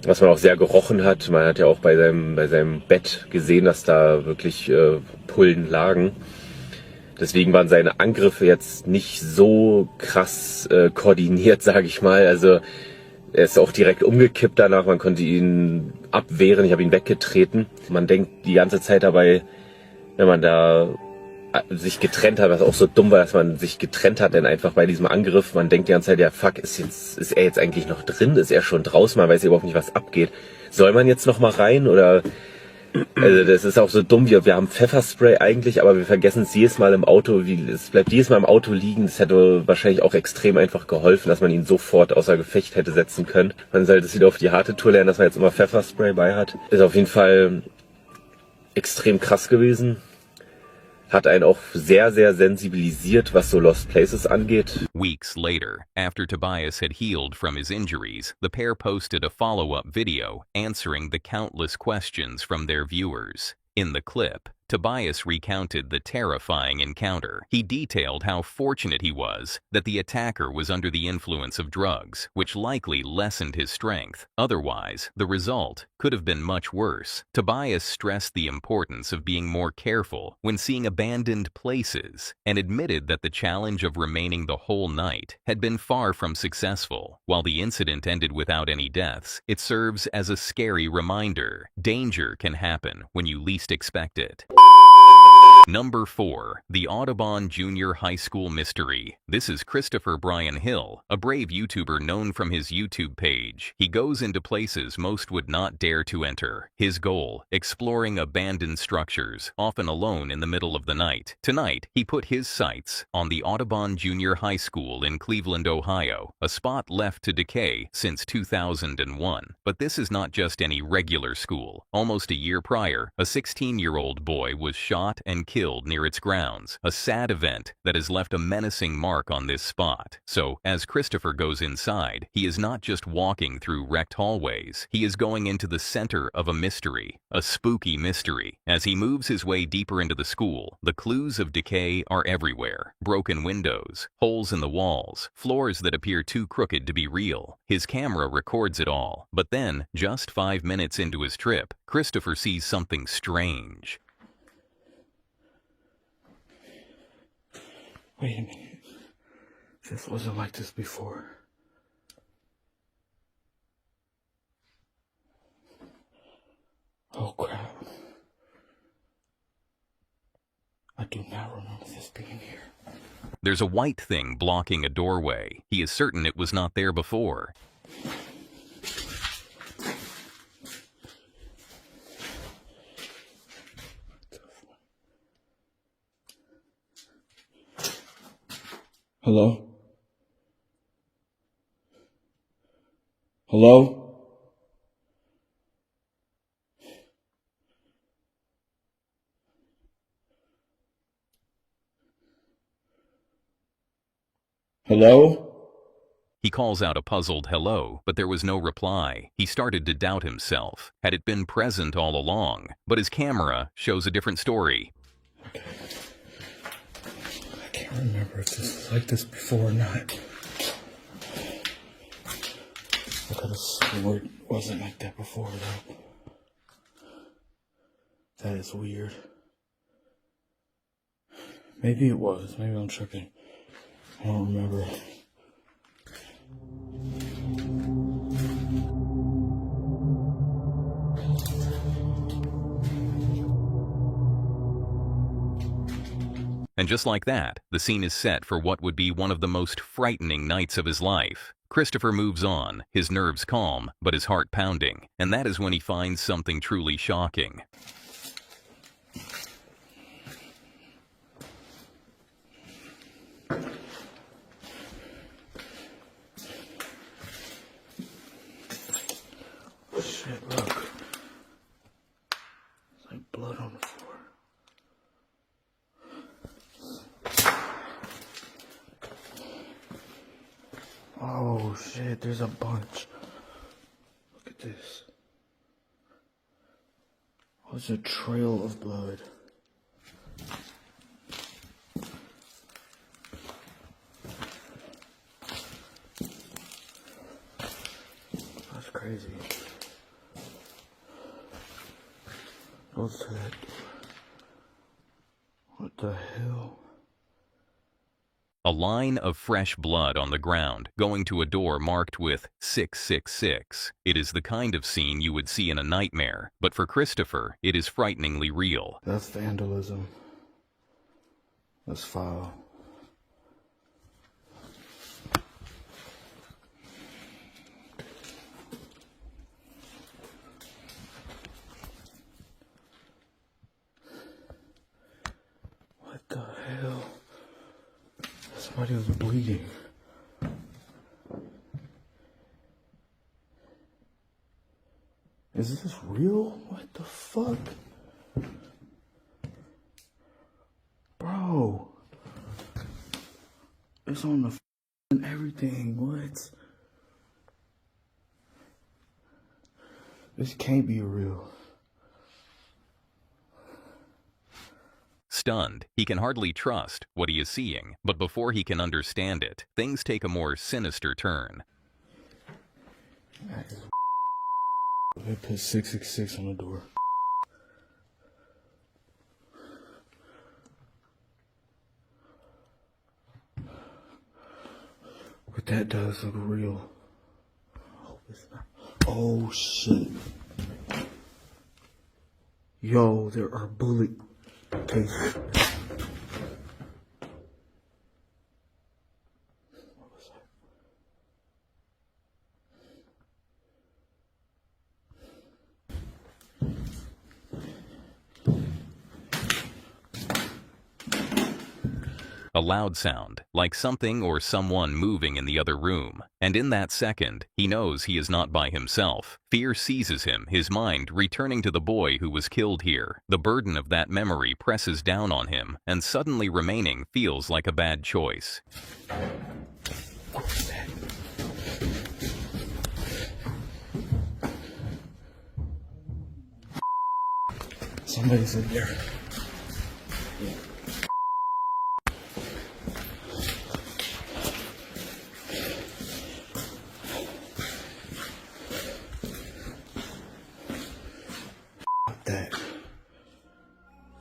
Was man auch sehr gerochen hat. Man hat ja auch bei seinem Bett gesehen, dass da wirklich Pullen lagen. Deswegen waren seine Angriffe jetzt nicht so krass koordiniert, sage ich mal. Also er ist auch direkt umgekippt danach. Man konnte ihn abwehren. Ich habe ihn weggetreten. Man denkt die ganze Zeit dabei, wenn man da sich getrennt hat, was auch so dumm war, dass man sich getrennt hat, denn einfach bei diesem Angriff, man denkt die ganze Zeit, ja fuck, ist er jetzt eigentlich noch drin? Ist er schon draußen? Man weiß überhaupt nicht, was abgeht. Soll man jetzt noch mal rein? Oder, also das ist auch so dumm, wir haben Pfefferspray eigentlich, aber wir vergessen es jedes Mal im Auto, es bleibt jedes Mal im Auto liegen. Das hätte wahrscheinlich auch extrem einfach geholfen, dass man ihn sofort außer Gefecht hätte setzen können. Man sollte es wieder auf die harte Tour lernen, dass man jetzt immer Pfefferspray bei hat. Ist auf jeden Fall extrem krass gewesen. hat einen auch sehr, sehr sensibilisiert, was so Lost Places angeht. Weeks later, after Tobias had healed from his injuries, the pair posted a follow-up video answering the countless questions from their viewers. In the clip, Tobias recounted the terrifying encounter. He detailed how fortunate he was that the attacker was under the influence of drugs, which likely lessened his strength. Otherwise, the result could have been much worse. Tobias stressed the importance of being more careful when seeing abandoned places and admitted that the challenge of remaining the whole night had been far from successful. While the incident ended without any deaths, it serves as a scary reminder. Danger can happen when you least expect it. Number 4. The Audubon Junior High School Mystery. This is Christopher Brian Hill, a brave YouTuber known from his YouTube page. He goes into places most would not dare to enter. His goal, exploring abandoned structures, often alone in the middle of the night. Tonight, he put his sights on the Audubon Junior High School in Cleveland, Ohio, a spot left to decay since 2001. But this is not just any regular school. Almost a year prior, a 16-year-old boy was shot and killed near its grounds, a sad event that has left a menacing mark on this spot. So, as Christopher goes inside, he is not just walking through wrecked hallways, he is going into the center of a mystery, a spooky mystery. As he moves his way deeper into the school, the clues of decay are everywhere. Broken windows, holes in the walls, floors that appear too crooked to be real. His camera records it all, but then, just 5 minutes into his trip, Christopher sees something strange. Wait a minute. This wasn't like this before. Oh crap. I do not remember this being here. There's a white thing blocking a doorway. He is certain it was not there before. Hello? Hello? Hello? He calls out a puzzled hello, but there was no reply. He started to doubt himself. Had it been present all along? But his camera shows a different story. I can't remember if this was like this before or not. I could have swore it wasn't like that before, though. That is weird. Maybe it was. Maybe I'm tripping. I don't remember. And just like that, the scene is set for what would be one of the most frightening nights of his life. Christopher moves on, his nerves calm, but his heart pounding. And that is when he finds something truly shocking. Shit, look. It's like blood on the floor. Oh shit, there's a bunch. Look at this. Oh, there's a trail of blood. That's crazy. What's that? What the hell? A line of fresh blood on the ground, going to a door marked with 666. It is the kind of scene you would see in a nightmare, but for Christopher, it is frighteningly real. That's vandalism. That's foul. What the hell? Somebody was bleeding. Is this real? What the fuck? Bro. It's on the and everything. What? This can't be real. Stunned, he can hardly trust what he is seeing, but before he can understand it, things take a more sinister turn. They put 666 on the door. But that does look real. I hope it's not. Oh shit. Yo, there are bullet cases. A loud sound, like something or someone moving in the other room. And in that second, he knows he is not by himself. Fear seizes him, his mind returning to the boy who was killed here. The burden of that memory presses down on him, and suddenly remaining feels like a bad choice. Somebody's in there.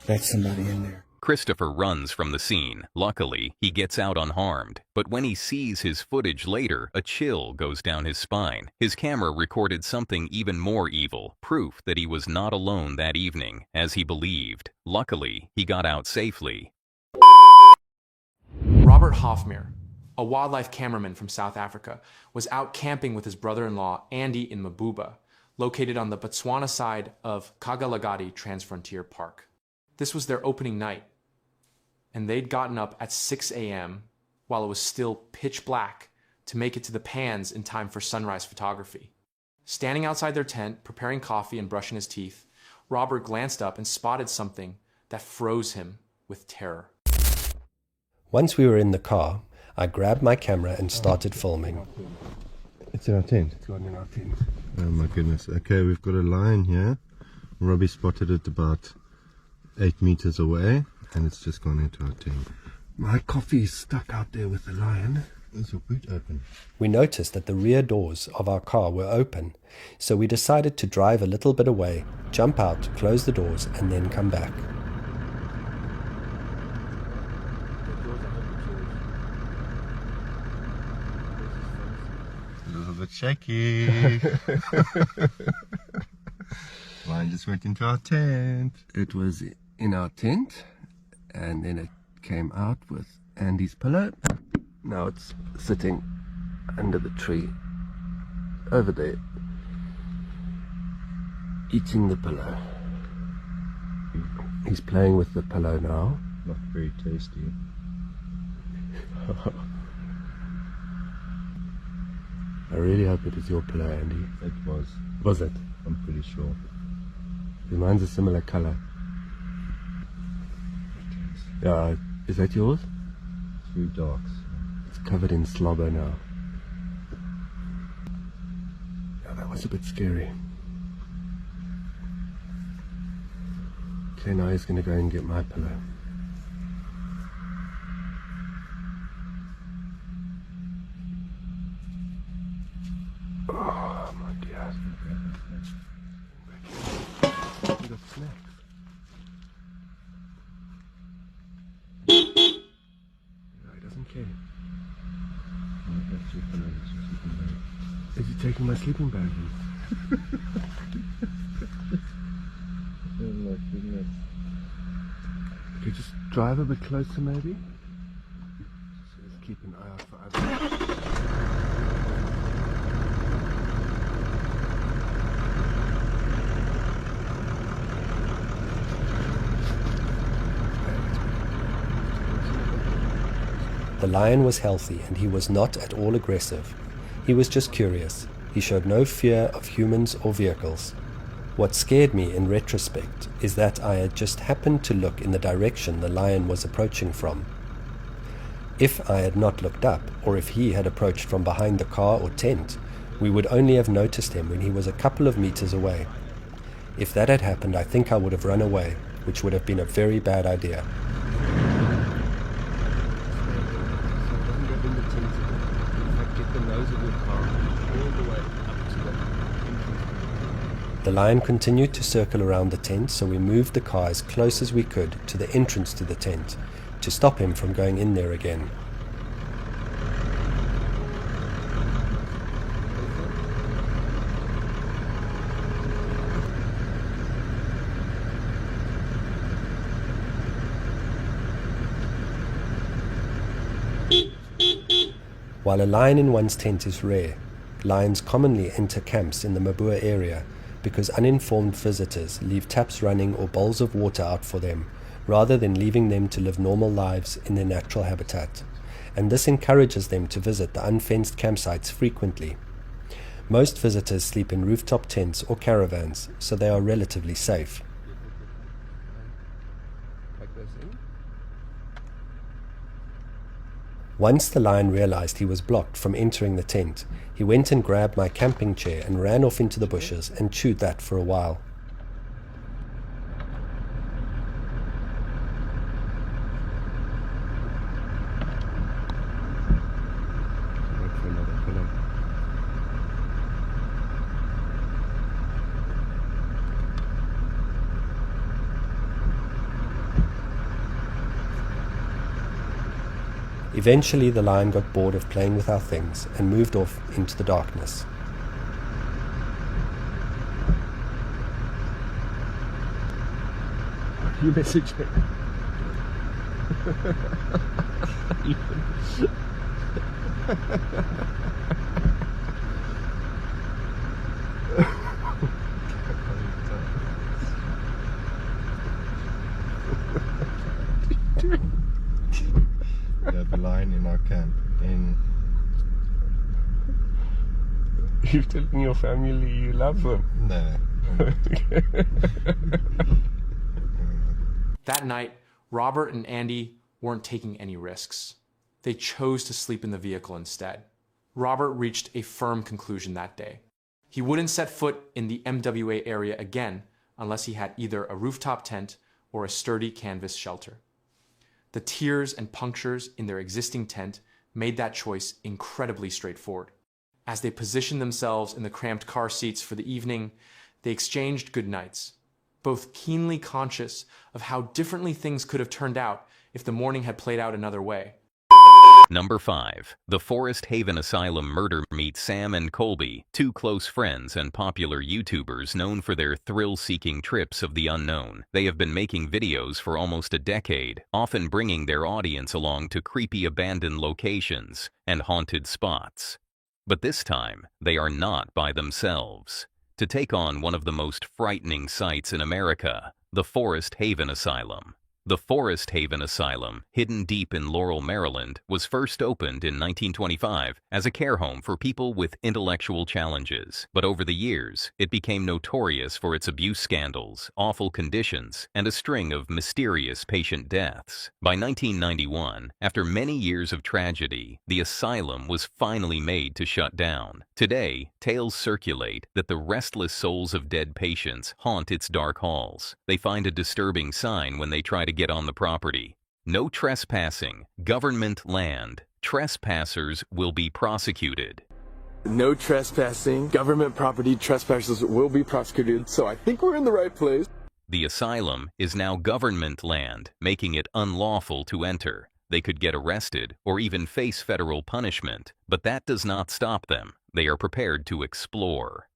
That's somebody in there. Christopher runs from the scene. Luckily, he gets out unharmed. But when he sees his footage later, a chill goes down his spine. His camera recorded something even more evil, proof that he was not alone that evening, as he believed. Luckily, he got out safely. Robert Hofmeer, a wildlife cameraman from South Africa, was out camping with his brother-in-law Andy in Mabuba, located on the Botswana side of Kagalagadi Transfrontier Park. This was their opening night, and they'd gotten up at 6 a.m. while it was still pitch black to make it to the Pans in time for sunrise photography. Standing outside their tent, preparing coffee and brushing his teeth, Robert glanced up and spotted something that froze him with terror. Once we were in the car, I grabbed my camera and started filming. It's in our tent. It's going in our tent. Oh my goodness. Okay, we've got a lion here. Robbie spotted it about 8 meters away, and it's just gone into our tent. My coffee is stuck out there with the lion. Is your boot open? We noticed that the rear doors of our car were open, so we decided to drive a little bit away, jump out, close the doors, and then come back. A little bit shaky. Lion just went into our tent. It was in our tent, and then it came out with Andy's pillow. Now it's sitting under the tree over there, eating the pillow. He's playing with the pillow now. Not very tasty. I really hope it is your pillow, Andy. It was. Was it? I'm pretty sure. Mine's a similar color. Yeah, is that yours? It's very dark. It's covered in slobber now. Yeah, that was a bit scary. Okay, now he's gonna go and get my pillow. Oh my dear. We got snacks. No, he doesn't care. Is he taking my sleeping bag? Oh my goodness. Could you just drive a bit closer maybe? Just keep an eye out for others. The lion was healthy and he was not at all aggressive. He was just curious. He showed no fear of humans or vehicles. What scared me in retrospect is that I had just happened to look in the direction the lion was approaching from. If I had not looked up, or if he had approached from behind the car or tent, we would only have noticed him when he was a couple of meters away. If that had happened, I think I would have run away, which would have been a very bad idea. The lion continued to circle around the tent, so we moved the car as close as we could to the entrance to the tent to stop him from going in there again. While a lion in one's tent is rare, lions commonly enter camps in the Mabua area because uninformed visitors leave taps running or bowls of water out for them, rather than leaving them to live normal lives in their natural habitat, and this encourages them to visit the unfenced campsites frequently. Most visitors sleep in rooftop tents or caravans, so they are relatively safe. Once the lion realized he was blocked from entering the tent, he went and grabbed my camping chair and ran off into the bushes and chewed that for a while. Eventually the lion got bored of playing with our things and moved off into the darkness. You message it. We have a lion in our camp. You're telling your family you love them? No. That night, Robert and Andy weren't taking any risks. They chose to sleep in the vehicle instead. Robert reached a firm conclusion that day. He wouldn't set foot in the MWA area again unless he had either a rooftop tent or a sturdy canvas shelter. The tears and punctures in their existing tent made that choice incredibly straightforward. As they positioned themselves in the cramped car seats for the evening, they exchanged goodnights, both keenly conscious of how differently things could have turned out if the morning had played out another way. Number 5. The Forest Haven Asylum murder meets Sam and Colby, two close friends and popular YouTubers known for their thrill-seeking trips of the unknown. They have been making videos for almost a decade, often bringing their audience along to creepy abandoned locations and haunted spots. But this time, they are not by themselves. To take on one of the most frightening sites in America, the Forest Haven Asylum. The Forest Haven Asylum, hidden deep in Laurel, Maryland, was first opened in 1925 as a care home for people with intellectual challenges. But over the years, it became notorious for its abuse scandals, awful conditions, and a string of mysterious patient deaths. By 1991, after many years of tragedy, the asylum was finally made to shut down. Today, tales circulate that the restless souls of dead patients haunt its dark halls. They find a disturbing sign when they try to get on the property. No trespassing, government land. Trespassers will be prosecuted. No trespassing, government property, trespassers will be prosecuted, so I think we're in the right place. The asylum is now government land, making it unlawful to enter. They could get arrested or even face federal punishment, but that does not stop them. They are prepared to explore.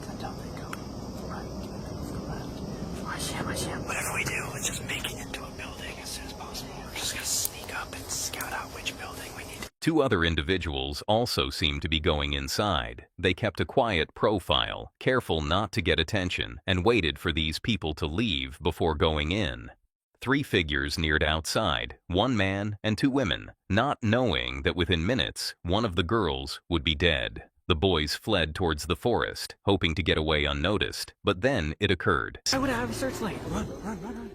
Whatever we do, let's just make it into a building as soon as possible. We're just gonna sneak up and scout out which building we need to. Two other individuals also seemed to be going inside. They kept a quiet profile, careful not to get attention, and waited for these people to leave before going in. Three figures neared outside, one man and two women, not knowing that within minutes, one of the girls would be dead. The boys fled towards the forest, hoping to get away unnoticed, but then it occurred. I would have a searchlight. Run.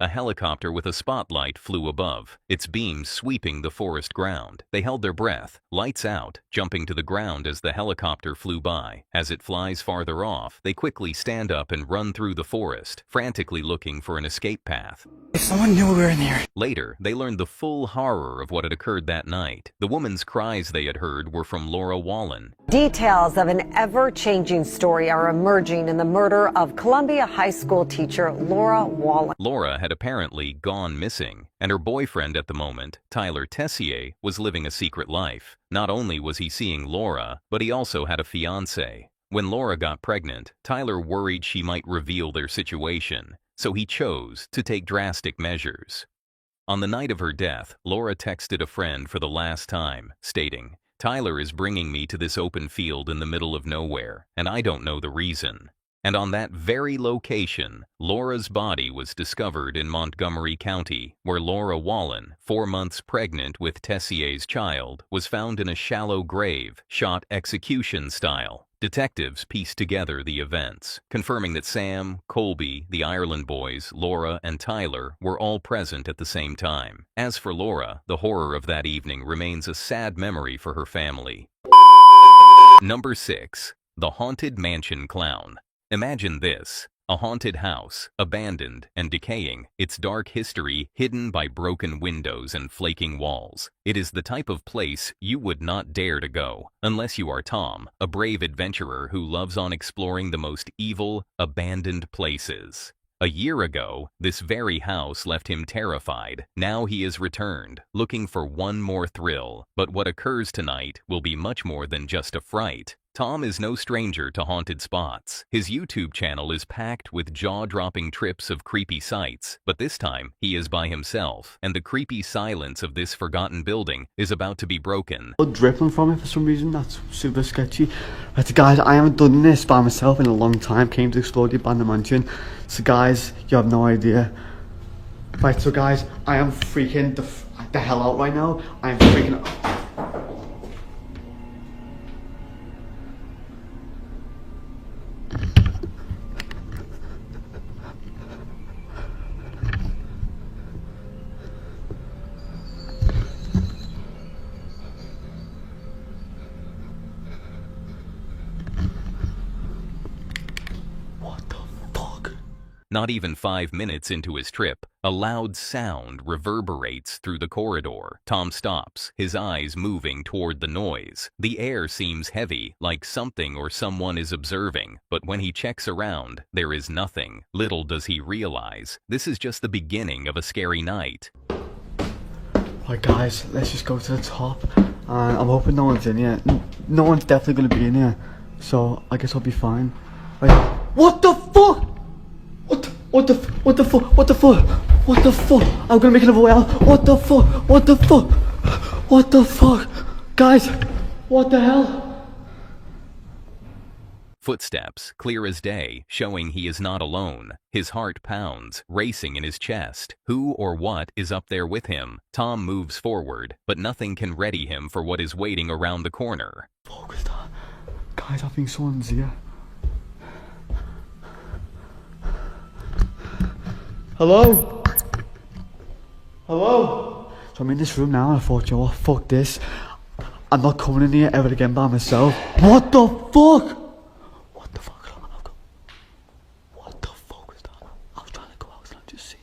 A helicopter with a spotlight flew above, its beams sweeping the forest ground. They held their breath, lights out, jumping to the ground as the helicopter flew by. As it flies farther off, they quickly stand up and run through the forest, frantically looking for an escape path. If someone knew we were in here. Later, they learned the full horror of what had occurred that night. The woman's cries they had heard were from Laura Wallen. Details of an ever-changing story are emerging in the murder of Columbia High School teacher Laura Wallen. Laura had apparently gone missing, and her boyfriend at the moment, Tyler Tessier, was living a secret life. Not only was he seeing Laura, but he also had a fiancé. When Laura got pregnant, Tyler worried she might reveal their situation, so he chose to take drastic measures. On the night of her death, Laura texted a friend for the last time, stating, "Tyler is bringing me to this open field in the middle of nowhere, and I don't know the reason." And on that very location, Laura's body was discovered in Montgomery County, where Laura Wallen, 4 months pregnant with Tessier's child, was found in a shallow grave, shot execution style. Detectives pieced together the events, confirming that Sam, Colby, the Ireland boys, Laura, and Tyler were all present at the same time. As for Laura, the horror of that evening remains a sad memory for her family. Number 6. The Haunted Mansion Clown. Imagine this. A haunted house, abandoned and decaying, its dark history hidden by broken windows and flaking walls. It is the type of place you would not dare to go, unless you are Tom, a brave adventurer who loves on exploring the most evil, abandoned places. A year ago, this very house left him terrified. Now he is returned, looking for one more thrill. But what occurs tonight will be much more than just a fright. Tom is no stranger to haunted spots. His YouTube channel is packed with jaw-dropping trips of creepy sights, but this time he is by himself, and the creepy silence of this forgotten building is about to be broken. Dripping from it for some reason. That's super sketchy. Right, guys, I haven't done this by myself in a long time. Came to explore the abandoned mansion. So guys, you have no idea. Right, so guys, I am freaking the hell out right now. I am freaking out. Not even 5 minutes into his trip, a loud sound reverberates through the corridor. Tom stops, his eyes moving toward the noise. The air seems heavy, like something or someone is observing, but when he checks around, there is nothing. Little does he realize, this is just the beginning of a scary night. Right guys, let's just go to the top. I'm hoping no one's in here. No one's definitely going to be in here, so I guess I'll be fine. Right. What the fuck? What the fuck? I'm gonna make another well. What the fuck? Guys, what the hell? Footsteps, clear as day, showing he is not alone. His heart pounds, racing in his chest. Who or what is up there with him? Tom moves forward, but nothing can ready him for what is waiting around the corner. Focus on. Guys, I think someone's here. Hello? Hello? So I'm in this room now and I thought, yo, fuck this. I'm not coming in here ever again by myself. What the fuck? What the fuck? What the fuck was that? I was trying to go out and I've just seen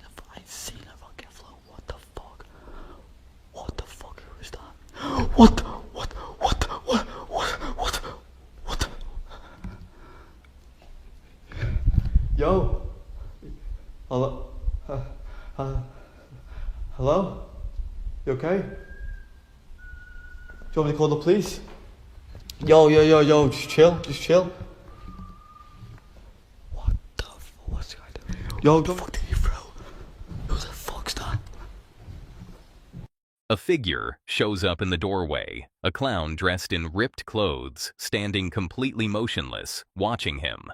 that. I seen a rocket flow. What the fuck? What the fuck was that? What? Yo. Hello? Hello? You okay? Do you want me to call the police? Yo, just chill. What the fuck? What's the guy doing? Yo, the fuck did you throw? Who the fuck's that? A figure shows up in the doorway, a clown dressed in ripped clothes, standing completely motionless, watching him.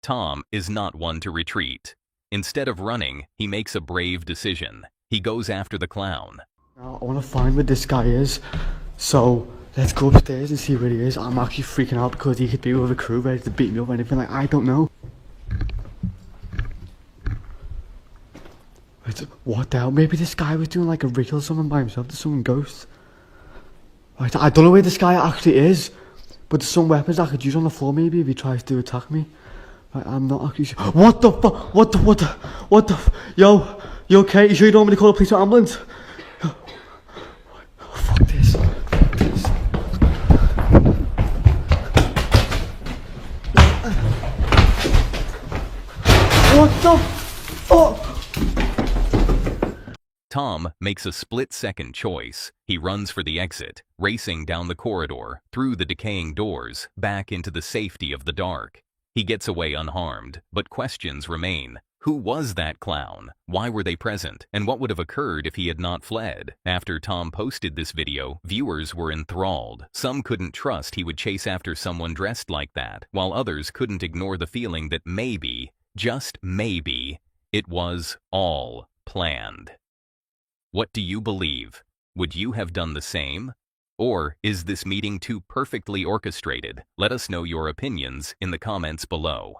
Tom is not one to retreat. Instead of running, he makes a brave decision. He goes after the clown. Now, I want to find where this guy is. So, Let's go upstairs and see where he is. I'm actually freaking out because he could be with a crew ready to beat me up or anything. Like, I don't know. Wait, what the hell? Maybe this guy was doing like a ritual or something by himself. There's some ghost. Right, I don't know where this guy actually is, but there's some weapons I could use on the floor maybe if he tries to attack me. Right, I'm not actually sure. What the fuck? What the Yo, you okay? You sure you don't want me to call a police or ambulance? Oh, fuck this. What the fuck? Tom makes a split-second choice. He runs for the exit, racing down the corridor, through the decaying doors, back into the safety of the dark. He gets away unharmed, but questions remain. Who was that clown? Why were they present? And what would have occurred if he had not fled? After Tom posted this video, viewers were enthralled. Some couldn't trust he would chase after someone dressed like that, while others couldn't ignore the feeling that maybe, just maybe, it was all planned. What do you believe? Would you have done the same? Or is this meeting too perfectly orchestrated? Let us know your opinions in the comments below.